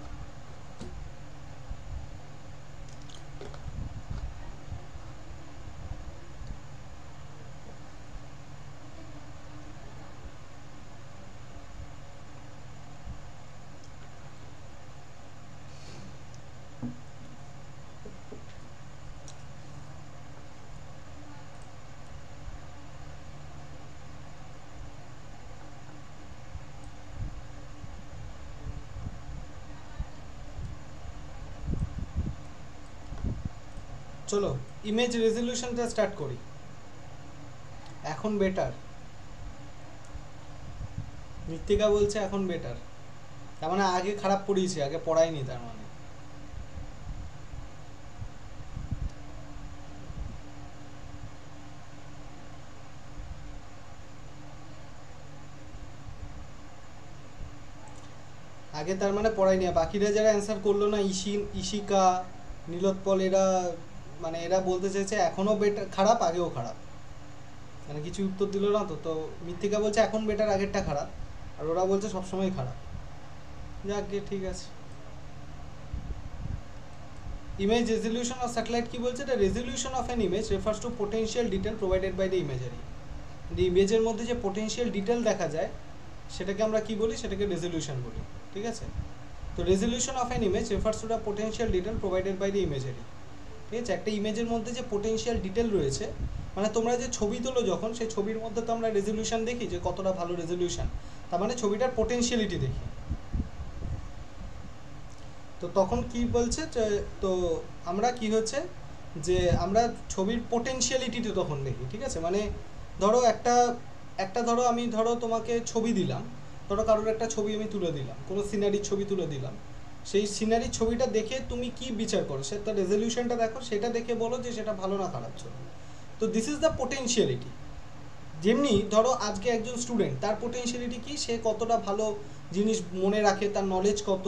চলো ইমেজ রেজলিউশনটা স্টার্ট করি। এখন বেটার, মৃত্তিকা বলছে এখন বেটার, তার মানে আগে খারাপ পড়িয়েছি, আগে পড়াইনি তার মানে। আগে তার মানে পড়াইনি। বাকিরা যারা অ্যান্সার করলো না, ইশিকা, নীলোৎপল, এরা মানে এরা বলতে চাইছে এখনও বেটার খারাপ, আগেও খারাপ, মানে কিছু উত্তর দিল না তো। তো মৃত্তিকা বলছে এখন বেটার, আগেরটা খারাপ, আর ওরা বলছে সবসময় খারাপ। যাক গে, ঠিক আছে। ইমেজ রেজলিউশন অফ স্যাটেলাইট কি বলছে? The resolution of an image refers to potential detail provided by the imagery. ইমেজের মধ্যে যে পোটেনশিয়াল ডিটেল দেখা যায় সেটাকে আমরা কি বলি? সেটাকে রেজলিউশন বলি, ঠিক আছে। তো resolution of an image refers to the potential detail provided by the imagery, ঠিক আছে। একটা ইমেজের মধ্যে যে পোটেনশিয়াল ডিটেল রয়েছে, মানে তোমরা যে ছবি তোলো যখন, সেই ছবির মধ্যে তো আমরা রেজলিউশন দেখি যে কতটা ভালো রেজলিউশন, তার মানে ছবিটার পোটেনশিয়ালিটি দেখি। তো তখন কি বলছে, তো আমরা কি হচ্ছে যে আমরা ছবির পোটেনশিয়ালিটিটা তখন দেখি, ঠিক আছে। মানে ধরো একটা একটা ধরো আমি ধরো তোমাকে ছবি দিলাম, ধরো কারোর একটা ছবি আমি তুলে দিলাম, কোনো সিনারির ছবি তুলে দিলাম, সেই সিনারির ছবিটা দেখে তুমি কি বিচার করো? সেটা রেজলিউশনটা দেখো, সেটা দেখে বলো যে সেটা ভালো না খারাপ ছবি। তো দিস ইজ দ্য পোটেনশিয়ালিটি। যেমনি ধরো আজকে একজন স্টুডেন্ট, তার পোটেনশিয়ালিটি কি, সে কতটা ভালো জিনিস মনে রাখে, তার নলেজ কত,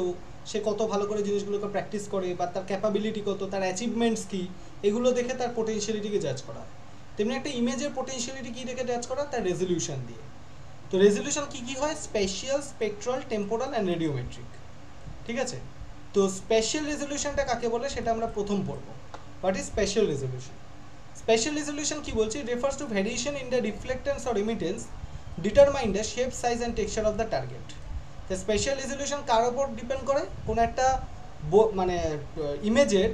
সে কত ভালো করে জিনিসগুলোকে প্র্যাকটিস করে, বা তার ক্যাপাবিলিটি কত, তার অ্যাচিভমেন্টস কী, এগুলো দেখে তার পোটেনশিয়ালিটিকে জাজ করা। তেমনি একটা ইমেজের পোটেনশিয়ালিটি কী দেখে জাজ করা? তার রেজলিউশন দিয়ে। তো রেজলিউশন কী কী হয়? Spatial, spectral, temporal and radiometric, ঠিক আছে। তো স্পেশাল রেজলিউশনটা কাকে বলে সেটা আমরা প্রথম পড়বো। What is special resolution? Spatial resolution কি বলছি? refers to variation in the reflectance or emittance determine the shape, size and texture of the target. The spatial resolution কার উপর ডিপেন্ড করে? কোন একটা মানে ইমেজের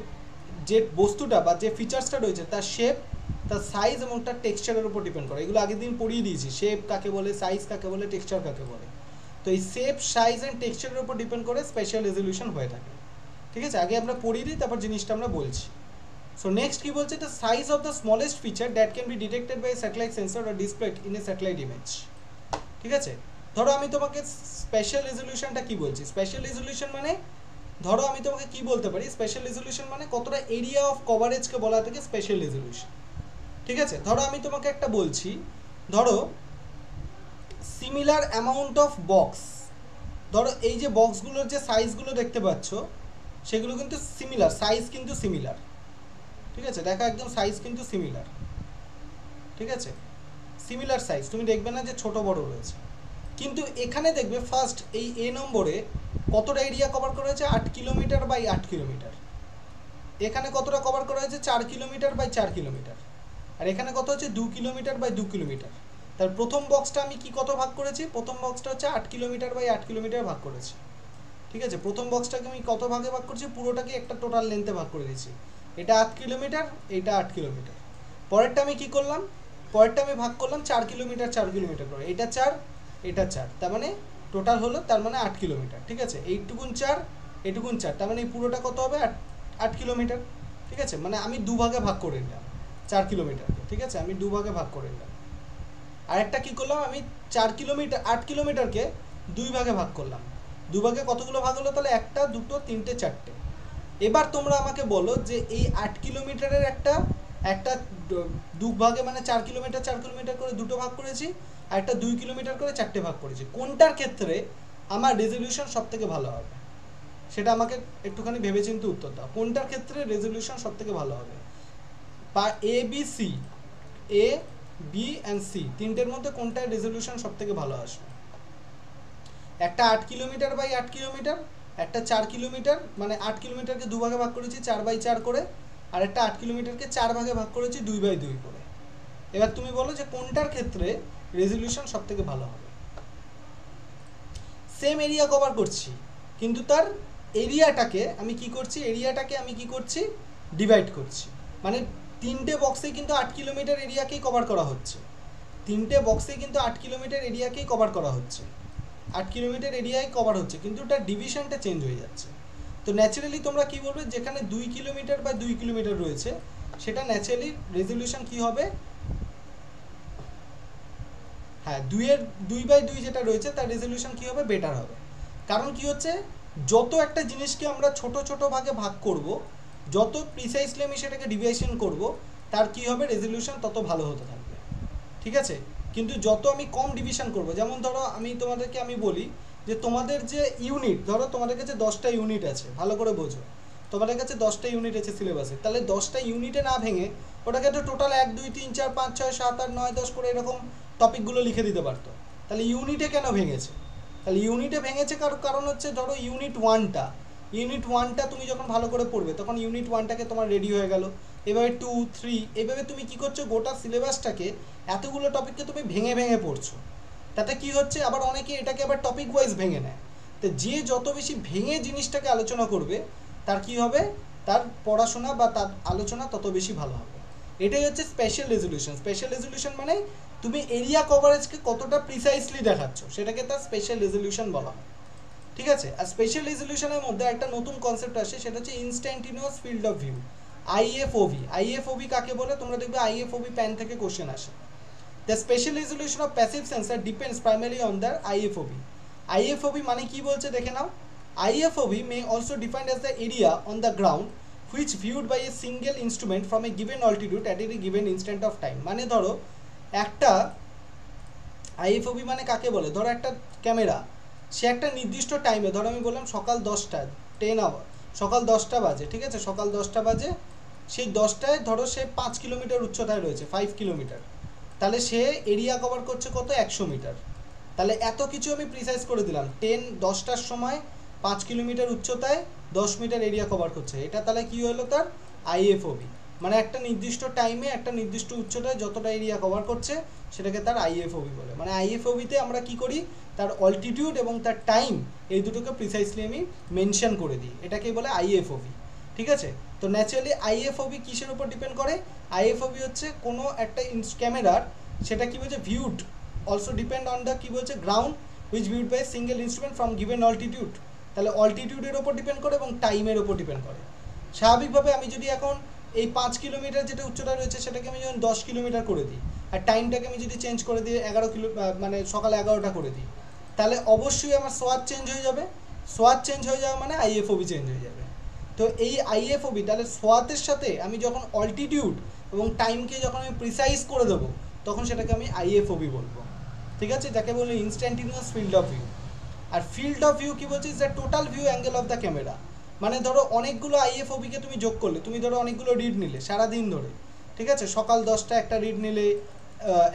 যে বস্তুটা বা যে ফিচার্সটা রয়েছে তার শেপ, তার সাইজ এবং তার টেক্সচারের উপর ডিপেন্ড করে। এগুলো আগের দিন পড়িয়ে দিয়েছি, শেপ কাকে বলে, সাইজ কাকে বলে, টেক্সচার কাকে বলে। তো এই শেপ, সাইজ অ্যান্ড টেক্সচারের উপর ডিপেন্ড করে স্পেশাল রেজলিউশন হয়ে থাকে, ঠিক আছে। আগে আমরা পড়িয়ে দিই, তারপর জিনিসটা আমরা বলছি। So next কি বলছে? the size of the smallest feature that can be detected by a satellite sensor or displayed in a satellite image, ঠিক আছে। ধরো আমি তোমাকে স্পেশাল রেজলিউশনটা কি বলছি? স্পেশাল রেজলিউশন মানে ধরো আমি তোমাকে কি বলতে পারি? স্পেশাল রেজলিউশন মানে কতটা এরিয়া অফ কভারেজকে বলা থেকে স্পেশাল রেজলিউশন, ঠিক আছে। ধরো আমি তোমাকে একটা বলছি, ধরো সিমিলার অ্যামাউন্ট অফ বক্স, ধরো এই যে বক্সগুলোর যে সাইজগুলো দেখতে পাচ্ছ সেগুলো কিন্তু সিমিলার, সাইজ কিন্তু সিমিলার, ঠিক আছে। দেখা একদম সাইজ কিন্তু সিমিলার, ঠিক আছে, সিমিলার সাইজ, তুমি দেখবে না যে ছোট বড় রয়েছে। কিন্তু এখানে দেখবে ফার্স্ট এই এ নম্বরে কতটা এরিয়া কভার করা হয়েছে? 8 কিলোমিটার বাই 8 কিলোমিটার। এখানে কতটা কভার করা হয়েছে? 4 কিলোমিটার বাই 4 কিলোমিটার। আর এখানে কত হচ্ছে? 2 কিলোমিটার বাই 2 কিলোমিটার। তার প্রথম বক্সটা আমি কি কত ভাগ করেছি? প্রথম বক্সটা হচ্ছে 8 কিলোমিটার বাই 8 কিলোমিটার ভাগ করেছি, ঠিক আছে। প্রথম বক্সটাকে আমি কত ভাগে ভাগ করছি? পুরোটাকে একটা টোটাল লেন্থে ভাগ করে দিয়েছি। এটা 8 কিলোমিটার, এটা 8 কিলোমিটার। পরেরটা আমি কি করলাম? পরেরটা আমি ভাগ করলাম 4 কিলোমিটার 4 কিলোমিটার করে, এটা 4, এটা 4, তার মানে টোটাল হলো তার মানে 8 কিলোমিটার, ঠিক আছে। এইটুকুন 4, এইটুকুন 4, তার মানে এই পুরোটা কত হবে? 8 কিলোমিটার, ঠিক আছে। মানে আমি দুভাগে ভাগ করে নিলাম 4 কিলোমিটারকে, ঠিক আছে, আমি দুভাগে ভাগ করে নিলাম। আরেকটা কি করলাম? আমি 4 কিলোমিটার 8 কিলোমিটারকে দুই ভাগে ভাগ করলাম। দুভাগে কতগুলো ভাগ হলো তাহলে? 1, 2, 3, 4, এবার তোমরা আমাকে বলো যে এই 8 কিলোমিটারের একটা একটা দু ভাগে মানে 4 কিলোমিটার 4 কিলোমিটার করে দুটো ভাগ করেছি, আর একটা 2 কিলোমিটার করে চারটে ভাগ করেছি, কোনটার ক্ষেত্রে আমার রেজলিউশন সব থেকে ভালো হবে সেটা আমাকে একটুখানি ভেবেচিন্তে উত্তর দাও। কোনটার ক্ষেত্রে রেজলিউশন সব থেকে ভালো হবে? বা A B C, A B and C তিনটের মধ্যে কোনটার রেজলিউশন সব থেকে ভালো আসবে? একটা 8 কিলোমিটার বাই 8 কিলোমিটার, একটা 4 কিলোমিটার মানে 8 কিলোমিটারকে দু ভাগে ভাগ করেছি 4/4 করে, আর একটা 8 কিলোমিটারকে 4 ভাগে ভাগ করেছি 2/2 করে। এবার তুমি বলো যে কোনটার ক্ষেত্রে রেজলিউশন সব থেকে ভালো হবে? সেম এরিয়া কভার করছি, কিন্তু তার এরিয়াটাকে আমি কি করছি ডিভাইড করছি। মানে তিনটে বক্সেই কিন্তু 8 কিলোমিটার এরিয়াকেই কভার করা হচ্ছে, 8 কিলোমিটার এরিয়াকেই কভার করা হচ্ছে, 8 কিলোমিটার এরিয়ায় কভার হচ্ছে, কিন্তু তার ডিভিশনটা চেঞ্জ হয়ে যাচ্ছে। তো ন্যাচারালি তোমরা কি বলবে, যেখানে 2 কিলোমিটার বা 2 কিলোমিটার রয়েছে সেটা ন্যাচারালি রেজলিউশন কি হবে? হ্যাঁ, 2/2 যেটা রয়েছে তার রেজলিউশন কি হবে? বেটার হবে। কারণ কি হচ্ছে, যত একটা জিনিসকে আমরা ছোট ছোট ভাগে ভাগ করব, যত প্রিসাইসলি আমি সেটাকে ডিভিশন করব, তার কি হবে? রেজলিউশন তত ভালো হতে থাকবে, ঠিক আছে? কিন্তু যত আমি কম ডিভিশন করব, যেমন ধরো আমি বলি যে তোমাদের যে ইউনিট, ধরো তোমাদের কাছে 10টা ইউনিট আছে, ভালো করে বোঝো, তোমাদের কাছে 10টা ইউনিট আছে সিলেবাসে, তাহলে 10টা ইউনিটে না ভেঙে ওটাকে তো টোটাল 1 2 3 4 5 6 7 8 9 10 করে এরকম টপিকগুলো লিখে দিতে পারতো। তাহলে ইউনিটে কেন ভেঙেছে? তাহলে ইউনিটে ভেঙেছে কারণ হচ্ছে ধরো ইউনিট ওয়ানটা তুমি যখন ভালো করে পড়বে তখন ইউনিট ওয়ানটাকে তোমার রেডি হয়ে গেল, এভাবে 2 3 এভাবে তুমি কি করছো, গোটা সিলেবাসটাকে এতগুলো টপিককে তুমি ভেঙে ভেঙে পড়ছো। তাতে কি হচ্ছে, আবার অনেকে এটাকে আবার টপিক ওয়াইজ ভেঙে নেয়। তো যে যত বেশি ভেঙে জিনিসটাকে আলোচনা করবে তার কি হবে, তার পড়াশোনা বা তার আলোচনা তত বেশি ভালো হবে। এটাই হচ্ছে স্পেশাল রেজলিউশন মানে তুমি এরিয়া কভারেজকে কতটা প্রিসাইসলি দেখাচ্ছ সেটাকে তার স্পেশাল রেজলিউশন বলা হয়, ঠিক আছে? আর স্পেশাল রেজলিউশনের মধ্যে একটা নতুন কনসেপ্ট আসে, সেটা হচ্ছে ইনস্ট্যান্টিনিয়াস ফিল্ড অফ ভিউ, আইএফওভি কাকে বলে? তোমরা দেখবে আইএফওভি প্যান থেকে কোশ্চেন আসে। The special resolution of passive sensor depends primarily on their IFOV. IFOV মানে কি বলছে দেখে নাও। IFOV may also defined as the area on the ground which viewed by a single instrument from a given altitude at a given instant of time. মানে ধরো একটা IFOV মানে কাকে বলে, ধরো একটা ক্যামেরা, সে একটা নির্দিষ্ট টাইমে, ধরো আমি বললাম সকাল 10টা 10 আওয়ার, সকাল 10টা বাজে, ঠিক আছে? সকাল 10টা বাজে, সেই 10টায় ধরো সে 5 কিলোমিটার উচ্চতায় রয়েছে, 5 কিলোমিটার, তাহলে সে এরিয়া কভার করছে কত? 100 মিটার। তাহলে এত কিছু আমি প্রিসাইজ করে দিলাম, 10-10টার সময় 5 কিলোমিটার উচ্চতায় 10 মিটার এরিয়া কভার করছে, এটা তাহলে কি হলো? তার আইএফওবি। মানে একটা নির্দিষ্ট টাইমে একটা নির্দিষ্ট উচ্চতায় যতটা এরিয়া কভার করছে সেটাকে তার আইএফওবি বলে। মানে আইএফওবিতে আমরা কি করি, তার অল্টিটিউড এবং তার টাইম এই দুটোকে প্রিসাইসলি আমি মেনশন করে দিই, এটাকেই বলে আইএফওবি, ঠিক আছে? তো ন্যাচারালি আইএফওবি কিসের উপর ডিপেন্ড করে? আইএফওবি হচ্ছে কোনো একটা ক্যামেরার, সেটা কি বলছে, viewed also depend on the কি বলছে ground which viewed by single instrument from given altitude. তাহলে অল্টিটিউডের ওপর ডিপেন্ড করে এবং টাইমের ওপর ডিপেন্ড করে। স্বাভাবিকভাবে আমি যদি এখন এই 5 কিলোমিটার যেটা উচ্চতা রয়েছে সেটাকে আমি যখন 10 কিলোমিটার করে দিই, আর টাইমটাকে আমি যদি চেঞ্জ করে দিই 11 কিলো মানে সকাল 11টা করে দিই, তাহলে অবশ্যই আমার সোয়াদ চেঞ্জ হয়ে যাবে। সোয়াদ চেঞ্জ হয়ে যাওয়া মানে আইএফওবি চেঞ্জ হয়ে যাবে। তো এই আইএফওবি তাহলে সোয়াতের সাথে আমি যখন অল্টিটিউড এবং টাইমকে যখন আমি প্রিসাইজ করে দেবো তখন সেটাকে আমি আইএফওবি বলবো, ঠিক আছে? যাকে বলে ইনস্ট্যান্টিনিয়াস ফিল্ড অফ ভিউ। আর ফিল্ড অফ ভিউ কি বলছি, is the total view angle of the camera. মানে ধরো অনেকগুলো আইএফওবিকে তুমি যোগ করলে, তুমি ধরো অনেকগুলো রিড নিলে সারাদিন ধরে, ঠিক আছে? সকাল 10টা একটা রিড নিলে,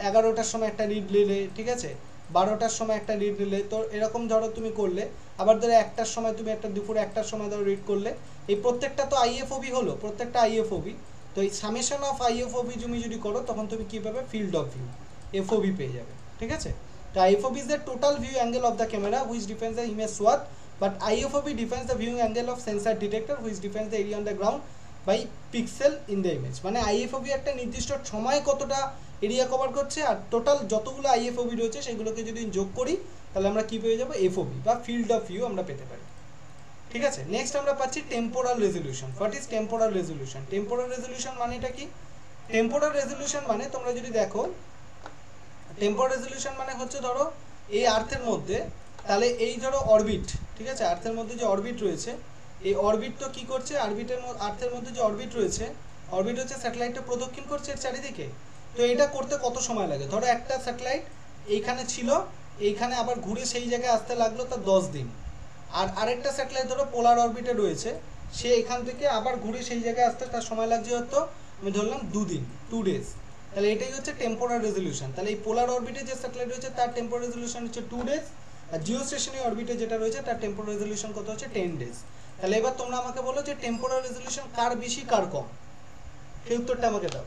11টার সময় একটা রিড নিলে, ঠিক আছে? 12টার সময় একটা রিড নিলে, তো এরকম ধরো তুমি করলে, আবার ধরো 1টার সময় তুমি একটা, দুপুরে 1টার সময় ধরো রিড করলে, এই প্রত্যেকটা তো আইএফওবি হলো, প্রত্যেকটা আইএফওবি। তো এই সামেশন অফ আইএফওবি তুমি যদি করো তখন তুমি কী পাবে? ফিল্ড অফ ভিউ, এফওবি পেয়ে যাবে, ঠিক আছে? তো IFOV is the total view angle of the camera which defines the image swath, but IFOV defines the viewing angle of sensor detector which defines the area on the ground by pixel in the image. মানে আইএফওবি একটা নির্দিষ্ট সময় কতটা এরিয়া কভার করছে, আর টোটাল যতগুলো আইএফওবি রয়েছে সেগুলোকে যদি যোগ করি তাহলে আমরা কী পেয়ে যাবো? এফওবি বা ফিল্ড অফ ভিউ আমরা পেতে পারি, ঠিক আছে? নেক্সট আমরা পাচ্ছি temporal resolution. What is temporal resolution? Temporal resolution মানেটা কি? টেম্পোরাল রেজলিউশন মানে তোমরা যদি দেখো, টেম্পোরাল রেজলিউশন মানে হচ্ছে ধরো এই আর্থের মধ্যে, তাহলে এই ধরো অরবিট, ঠিক আছে? আর্থের মধ্যে যে অরবিট রয়েছে এই অরবিট তো কি করছে, আর্থের মধ্যে যে অরবিট রয়েছে, অরবিট হচ্ছে স্যাটেলাইটটা প্রদক্ষিণ করছে এর চারিদিকে। তো এটা করতে কত সময় লাগে? ধরো একটা স্যাটেলাইট এইখানে ছিল, এইখানে আবার ঘুরে সেই জায়গায় আসতে লাগলো তার 10 দিন। আর আরেকটা স্যাটেলাইট ধরো পোলার অরবিটে রয়েছে, সে এখান থেকে আবার ঘুরে সেই জায়গায় আসতে তার সময় লাগছে হয়তো আমি ধরলাম 2 দিন, 2 ডেজ। তাহলে এটাই হচ্ছে টেম্পোরাল রেজলিউশন। তাহলে এই পোলার অরবিটে যে স্যাটেলাইট রয়েছে তার টেম্পোরাল রেজলিউশন হচ্ছে 2 ডেজ, আর জিও স্টেশনারি অরবিটে যেটা রয়েছে তার টেম্পোরাল রেজলিউশন কত হচ্ছে 10 ডেজ। তাহলে এবার তোমরা আমাকে বলো যে টেম্পোরাল রেজলিউশন কার বেশি কার কম, সেই উত্তরটা আমাকে দাও।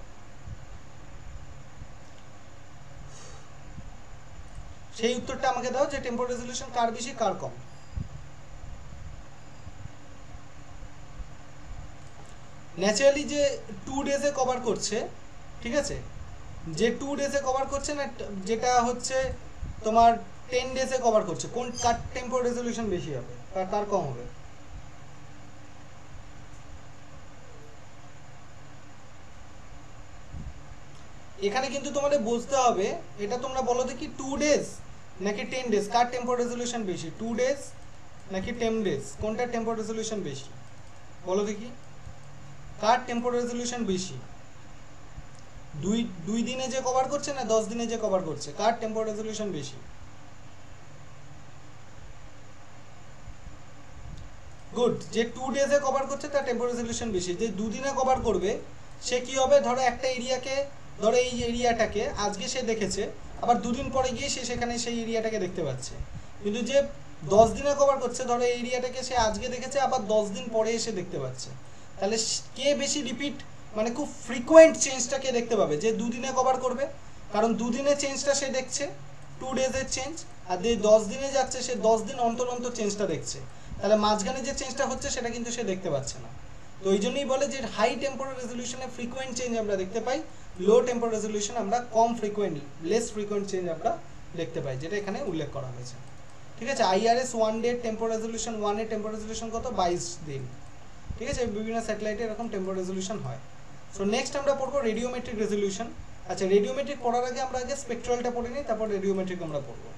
সেই উত্তরটা আমাকে দাও যে টেম্পোরাল রেজলিউশন কার বেশি কার কম। ন্যাচারালি যে 2 ডেজে কভার করছে, ঠিক আছে, যে 2 ডেজে কভার করছে না, যেটা হচ্ছে তোমার 10 ডেজে কভার করছে, কোন কার টেম্পোরাল রেজলিউশন বেশি হবে কার কম হবে? এখানে কিন্তু তোমাদের বুঝতে হবে, এটা তোমরা বলো দেখি 2 ডেজ নাকি 10 ডেজ, কার টেম্পোরাল রেজলিউশন বেশি, 2 ডেজ নাকি 10 ডেজ, কোনটার টেম্পোরাল রেজলিউশন বেশি বলো দেখি, কার টেম্পোরাল রেজলিউশন বেশি? দুই দিনে যে কভার করছে না 10 দিনে যে কভার করছে, কার টেম্পোরাল রেজলিউশন বেশি? গুড, যে 2 ডেজে কভার করছে তার টেম্পোরাল রেজলিউশন বেশি। যে 2 দিনে কভার করবে সে কি হবে, ধরো একটা এরিয়াকে, ধরো এই এরিয়াটাকে আজকে সে দেখেছে, আবার 2 দিন পরে গিয়ে সে সেখানে সেই এরিয়াটাকে দেখতে পাচ্ছে। কিন্তু যে 10 দিনে কভার করছে, ধরো এই এরিয়াটাকে সে আজকে দেখেছে আবার 10 দিন পরে এসে দেখতে পাচ্ছে। তাহলে কে বেশি রিপিট, মানে খুব ফ্রিকোয়েন্ট চেঞ্জটাকে দেখতে পাবে? যে 2 দিনে কভার করবে, কারণ 2 দিনের চেঞ্জটা সে দেখছে, 2 ডেজের চেঞ্জ। আর যে 10 দিনে যাচ্ছে সে 10 দিন অন্তর অন্তর চেঞ্জটা দেখছে। তাহলে মাঝখানে যে চেঞ্জটা হচ্ছে সেটা কিন্তু সে দেখতে পাচ্ছে না। তো এই জন্যই বলে যে হাই টেম্পোরাল রেজলিউশনে ফ্রিকোয়েন্ট চেঞ্জ আমরা দেখতে পাই, লো টেম্পোরাল রেজলিউশন আমরা কম ফ্রিকোয়েন্ট, লেস ফ্রিকোয়েন্ট চেঞ্জ আমরা দেখতে পাই, যেটা এখানে উল্লেখ করা হয়েছে। ঠিক আছে, IRS 1 ডে টেম্পোরাল রেজলিউশন 1 এর টেম্পোরাল রেজলিউশন কত, 22 দিন। ঠিক আছে, বিভিন্ন স্যাটেলাইটে এরকম টেম্পোরাল রেজলিউশন হয়। সো নেক্সট আমরা পড়বো রেডিওমেট্রিক রেজলিউশন। আচ্ছা, রেডিওমেট্রিক পড়ার আগে আমরা আগে স্পেকট্রালটা পড়ে নিই, তারপর রেডিওমেট্রিক আমরা পড়বো।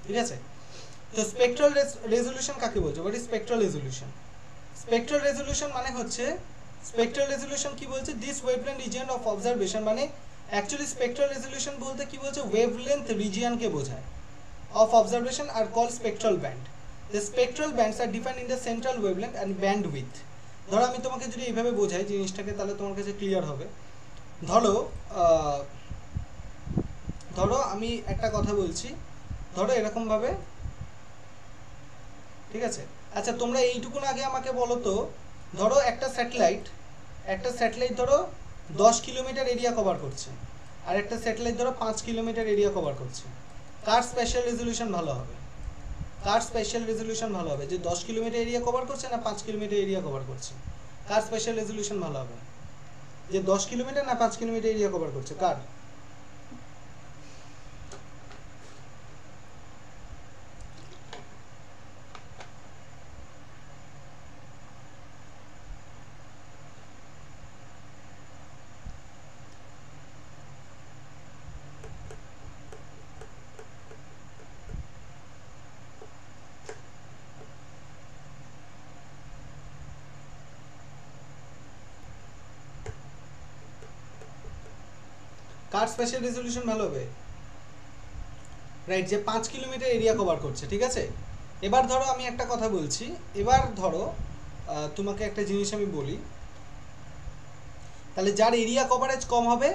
ঠিক আছে, তো স্পেকট্রাল রেজলিউশন কাকে বলছে? What is spectral resolution? Spectral resolution মানে হচ্ছে, স্পেকট্রাল রেজলিউশন কি বলছে, this wavelength region of observation, মানে অ্যাকচুয়ালি স্পেকট্রাল রেজলিউশন বলতে কি বলছে, ওয়েভলেন্থ রিজিয়নকে বোঝায় of observation are call spectral band. The spectral bands are defined in the central wavelength and bandwidth. ধরো আমি তোমাকে যদি এইভাবে বোঝাই জিনিসটাকে, তাহলে তোমার কাছে ক্লিয়ার হবে। ধরো আমি একটা কথা বলছি, ধরো এরকমভাবে, ঠিক আছে। আচ্ছা, তোমরা এইটুকুন আগে আমাকে বলো তো, ধরো একটা স্যাটেলাইট ধরো 10 কিলোমিটার এরিয়া কভার করছে, আর একটা স্যাটেলাইট ধরো 5 কিলোমিটার এরিয়া কভার করছে, কার স্পেশাল রেজলিউশন ভালো হবে? কার স্পেশাল রেজলিউশন ভালো হবে, যে 10 কিলোমিটার এরিয়া কভার করছে না 5 কিলোমিটার এরিয়া কভার করছে? কার স্পেশাল রেজলিউশন ভালো হবে, যে 10 কিলোমিটার না 5 কিলোমিটার এরিয়া কভার করছে, কার? কার স্পেশাল রেজলিউশন ভালো হবে? রাইট, যে 5 কিলোমিটার এরিয়া কভার করছে। ঠিক আছে, এবার ধরো আমি একটা কথা বলছি, এবার ধরো তোমাকে একটা জিনিস আমি বলি, তাহলে যার এরিয়া কভারেজ কম হবে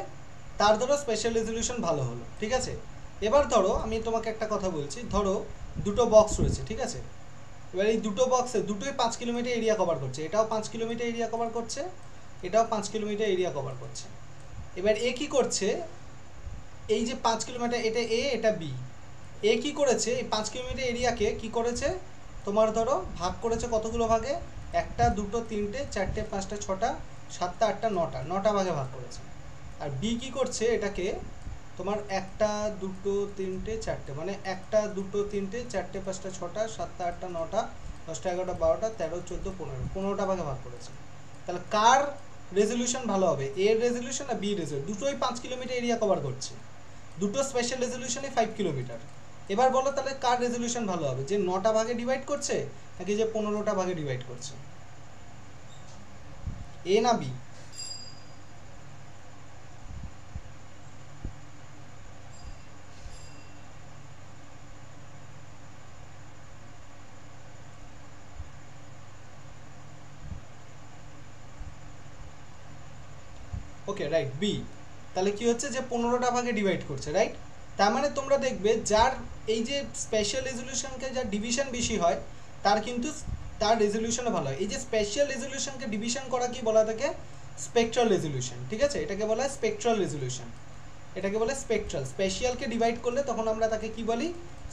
তার ধরো স্পেশাল রেজলিউশন ভালো হলো। ঠিক আছে, এবার ধরো আমি তোমাকে একটা কথা বলছি, ধরো দুটো বক্স রয়েছে, ঠিক আছে, এবার এই দুটো বক্সে দুটোই 5 কিলোমিটার এরিয়া কভার করছে, এটাও 5 কিলোমিটার এরিয়া কভার করছে, এটাও 5 কিলোমিটার এরিয়া কভার করছে। এবার এ কি করছে, এই যে 5 কিলোমিটার, এটা এ এটা বি, এ কি করেছে, এই 5 কিলোমিটার এরিয়াকে কি করেছে, তোমার ধরো ভাগ করেছে কতগুলো ভাগে, 1 2 3 4 5 6 7 8 9টা ভাগে ভাগ করেছে। আর বি কি করছে, এটাকে তোমার 1 2 3 4, মানে 1 2 3 4 5 6 7 8 9 10 11 12 13 14 15টা ভাগে ভাগ করেছে। তাহলে কার রেজলিউশন ভালো হবে, এর রেজলিউশন না বি রেজলিউশন? দুটোই 5 কিলোমিটার এরিয়া কভার করছে, দুটো স্পেশাল রেজলিউশনে 5 কিলোমিটার। এবার বলো তাহলে কার রেজলিউশন ভালো হবে, যে 9টা ভাগে ডিভাইড করছে নাকি যে 15টা ভাগে ডিভাইড করছে? এ না বি? Okay right, B. তাহলে কি হচ্ছে, যে 15টা ভাগে ডিভাইড করছে, রাইট? তার মানে তোমরা দেখবে যার এই যে স্পেশাল রেজলিউশনকে যার ডিভিশন বেশি হয় তার কিন্তু তার রেজলিউশনও ভালো হয়। এই যে স্পেশাল রেজলিউশনকে ডিভিশন করা কি বলা থাকে? স্পেকট্রাল রেজলিউশন, ঠিক আছে? এটাকে বলা হয় স্পেকট্রাল রেজলিউশন, এটাকে বলে স্পেকট্রাল। স্পেশালকে ডিভাইড করলে তখন আমরা তাকে কি বলি?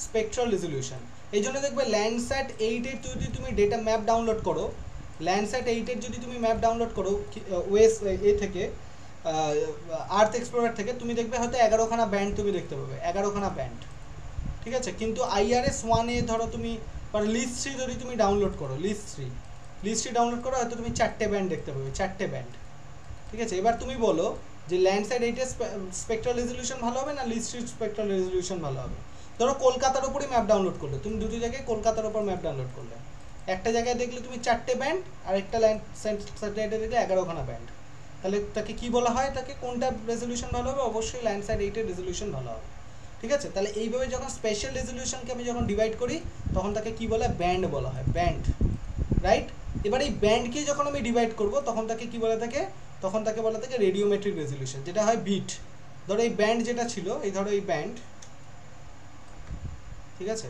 Spectral resolution. এই জন্য দেখবে ল্যান্ডস্যাট 8-এর যদি তুমি ডেটা ম্যাপ ডাউনলোড করো, ল্যান্ডস্যাট 8-এর যদি তুমি ম্যাপ ডাউনলোড করো ওয়েস এ থেকে, আর্থ এক্সপ্লোরার থেকে, তুমি দেখবে হয়তো 11খানা ব্যান্ড তুমি দেখতে পাবে, 11খানা ব্যান্ড, ঠিক আছে? কিন্তু IRS 1-এ ধরো তুমি লিস্ট 3 যদি তুমি ডাউনলোড করো, লিস্ট 3 ডাউনলোড করো, হয়তো তুমি 4টে ব্যান্ড দেখতে পাবে, 4টে ব্যান্ড, ঠিক আছে? এবার তুমি বলো যে ল্যান্ডস্যাট 8-এর স্পেকট্রাল রেজলিউশন ভালো হবে না লিস্ট 3 স্পেকট্রাল রেজলিউশন ভালো হবে? ধরো কলকাতার উপরই ম্যাপ ডাউনলোড করলে, তুমি দুটো জায়গায় কলকাতার উপর ম্যাপ ডাউনলোড করলে, একটা জায়গায় দেখলে তুমি 4টে ব্যান্ড, আর একটা স্যাটেলাইটে দেখলে 11খানা ব্যান্ড, তাহলে তাকে কি বলা হয়? তাকে কোনটা রেজলিউশন ভালো হবে? অবশ্যই ল্যান্ডস্যাট 8-এর রেজলিউশন ভালো হবে, ঠিক আছে? তাহলে এইভাবে যখন স্পেশাল রেজলিউশনকে আমি যখন ডিভাইড করি তখন তাকে কি বলা হয়? ব্যান্ড বলা হয়, ব্যান্ড, রাইট? এবার এই ব্যান্ডকে যখন আমি ডিভাইড করব তখন তাকে কি বলা থাকে? তখন তাকে বলা থাকে রেডিওমেট্রিক রেজলিউশন, যেটা হয় বিট। ধরো এই ব্যান্ড যেটা ছিল, এই ধরো এই ব্যান্ড, ঠিক আছে?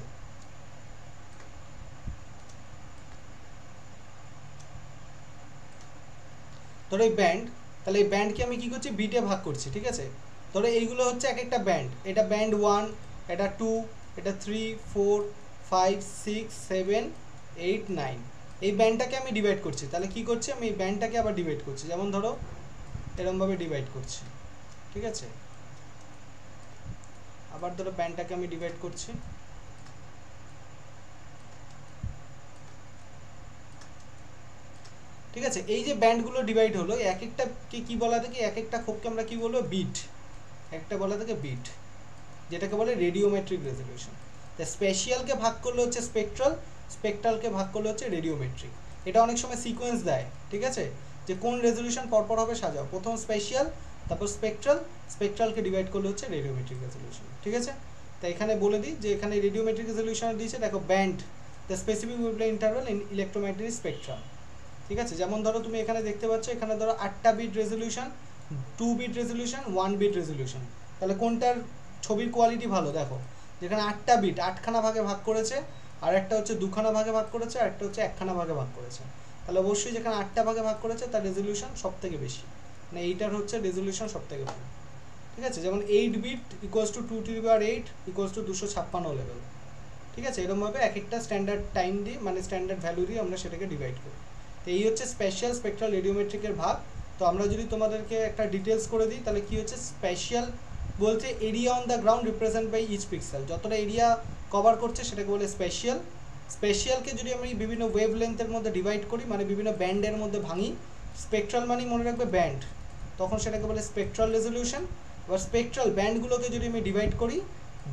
ধরো এই ব্যান্ড, তাহলে এই ব্যান্ডকে আমি কি করছি? বিটে ভাগ করছি, ঠিক আছে? ধরো এইগুলো হচ্ছে এক একটা ব্যান্ড, এটা ব্যান্ড 1, এটা 2, এটা 3, 4, 5, 6, 7, 8, 9, এই ব্যান্ডটাকে আমি ডিভাইড করছি। তাহলে কি করছি? আমি এই ব্যান্ডটাকে আবার ডিভাইড করছি, যেমন ধরো এরমভাবে ডিভাইড করছি, ঠিক আছে? আবার ধরো ব্যান্ডটাকে আমি ডিভাইড করছি, ঠিক আছে? এই যে ব্যান্ডগুলো ডিভাইড হলো, এক একটাকে কি বলা থাকে? এক একটা খোপকে আমরা কি বলবো? বিট, একটা বলা থাকে বিট, যেটাকে বলে রেডিওমেট্রিক রেজলিউশন। তাই স্পেশালকে ভাগ করলে হচ্ছে স্পেকট্রাল, স্পেকট্রালকে ভাগ করলে হচ্ছে রেডিওমেট্রিক। এটা অনেক সময় সিকোয়েন্স দেয়, ঠিক আছে? যে কোন রেজলিউশন পরপর হবে সাজাও, প্রথম স্পেশাল, তারপর স্পেকট্রাল, স্পেকট্রালকে ডিভাইড করলে হচ্ছে রেডিওমেট্রিক রেজলিউশন, ঠিক আছে? তাই এখানে বলে দিই যে এখানে রেডিওমেট্রিক রেজলিউশন দিয়েছে, দেখো band the specific wavelength interval in electromagnetic spectrum, ঠিক আছে? যেমন ধরো তুমি এখানে দেখতে পাচ্ছ, এখানে ধরো 8টা bit resolution, 2 bit resolution, 1 bit resolution. তাহলে কোনটার ছবির কোয়ালিটি ভালো? দেখো যেখানে 8টা বিট 8খানা ভাগে ভাগ করেছে, আর একটা হচ্ছে 2খানা ভাগে ভাগ করেছে, আর একটা হচ্ছে 1খানা ভাগে ভাগ করেছে, তাহলে অবশ্যই যেখানে 8টা ভাগে ভাগ করেছে তার রেজলিউশন সব থেকে বেশি, মানে এইটার হচ্ছে রেজলিউশন সব থেকে ভালো, ঠিক আছে? যেমন 8 bit equals to 2^8 equals to 256 level, ঠিক আছে? এরকমভাবে এক একটা স্ট্যান্ডার্ড টাইম দিয়ে, মানে স্ট্যান্ডার্ড ভ্যালু দিয়ে আমরা সেটাকে ডিভাইড করি। তো এই হচ্ছে স্পেশাল স্পেকট্রাল রেডিওমেট্রিকের ভাগ। তো আমরা যদি তোমাদেরকে একটা ডিটেলস করে দিই, তাহলে কি হচ্ছে? স্পেশাল বলছে area on the ground represent by each pixel, যতটা এরিয়া কভার করছে সেটাকে বলে স্পেশাল। স্পেশালকে যদি আমি বিভিন্ন ওয়েভ লেন্থের মধ্যে ডিভাইড করি, মানে বিভিন্ন ব্যান্ডের মধ্যে ভাঙি, স্পেকট্রাল মানে মনে রাখবে ব্যান্ড, তখন সেটাকে বলে স্পেকট্রাল রেজলিউশন। এবার স্পেকট্রাল ব্যান্ডগুলোকে যদি আমি ডিভাইড করি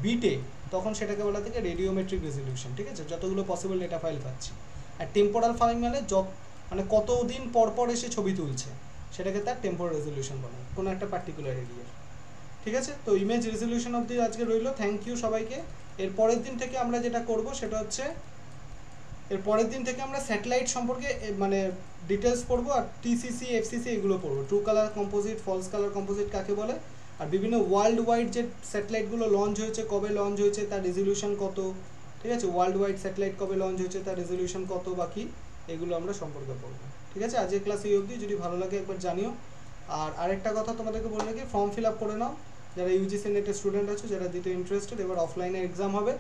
বিটে, তখন সেটাকে বলা থাকে রেডিওমেট্রিক রেজলিউশন, ঠিক আছে? যতগুলো পসিবল ডেটা ফাইল পাচ্ছি। আর টেম্পোরাল ফাইল মানে কতদিন পর পর এসে ছবি তুলছে, সেটাকে তার টেম্পোরাল রেজলিউশন বলে, কোনো একটা পার্টিকুলার এরিয়ার, ঠিক আছে? তো ইমেজ রেজলিউশন অবধি আজকে রইলো, থ্যাংক ইউ সবাইকে। এর পরের দিন থেকে আমরা যেটা করব সেটা হচ্ছে, এর পরের দিন থেকে আমরা স্যাটেলাইট সম্পর্কে মানে ডিটেলস পড়বো, আর TCC FCC এগুলো পড়বো, true colour composite, false colour composite কাকে বলে, আর বিভিন্ন ওয়ার্ল্ড ওয়াইড যে স্যাটেলাইটগুলো লঞ্চ হয়েছে, কবে লঞ্চ হয়েছে, তার রেজলিউশন কত, ঠিক আছে? ওয়ার্ল্ড ওয়াইড স্যাটেলাইট কবে লঞ্চ হয়েছে, তার রেজলিউশন কত, বাকি এগুলো আমরা সম্পর্কে পড়বো, ঠিক আছে? আজকের ক্লাস এই অবধি, যদি ভালো লাগে একবার জানিও। আর আরেকটা কথা তোমাদেরকে বলে রাখি, ফর্ম ফিল আপ করে নাও যারা UGC নেটের স্টুডেন্ট আছে, যারা দিতে ইন্টারেস্টেড। এবার অফলাইনে এক্সাম হবে।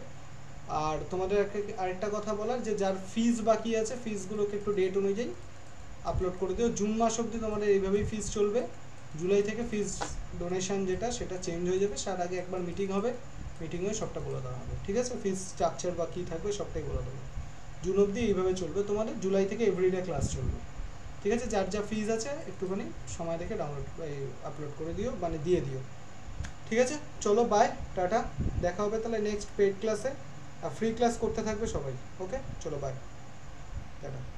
আর তোমাদের আরেকটা কথা বলার, যে যার ফিজ বাকি আছে, ফিজগুলোকে একটু ডেট অনুযায়ী আপলোড করে দিও। জুন মাস অবধি তোমাদের এইভাবেই ফিজ চলবে, জুলাই থেকে ফিজ ডোনেশন যেটা সেটা চেঞ্জ হয়ে যাবে। তার আগে একবার মিটিং হবে, মিটিংয়ে সবটা বলে দেওয়া হবে, ঠিক আছে? ফিজ স্ট্রাকচার বা কী থাকবে সবটাই বলে দেবো। জুন অবধি এইভাবে চলবে তোমাদের, জুলাই থেকে এভরিডে ক্লাস চলবে, ঠিক আছে? যার যা ফিজ আছে একটুখানি সময় দেখে ডাউনলোড আপলোড করে দিও, মানে দিয়ে দিও। ঠিক আছে, চলো বাই, টাটা, দেখা হবে তাহলে নেক্সট পেড ক্লাসে। আর ফ্রি ক্লাস করতে থাকবে সবাই, ওকে, চলো বাই, টাটা।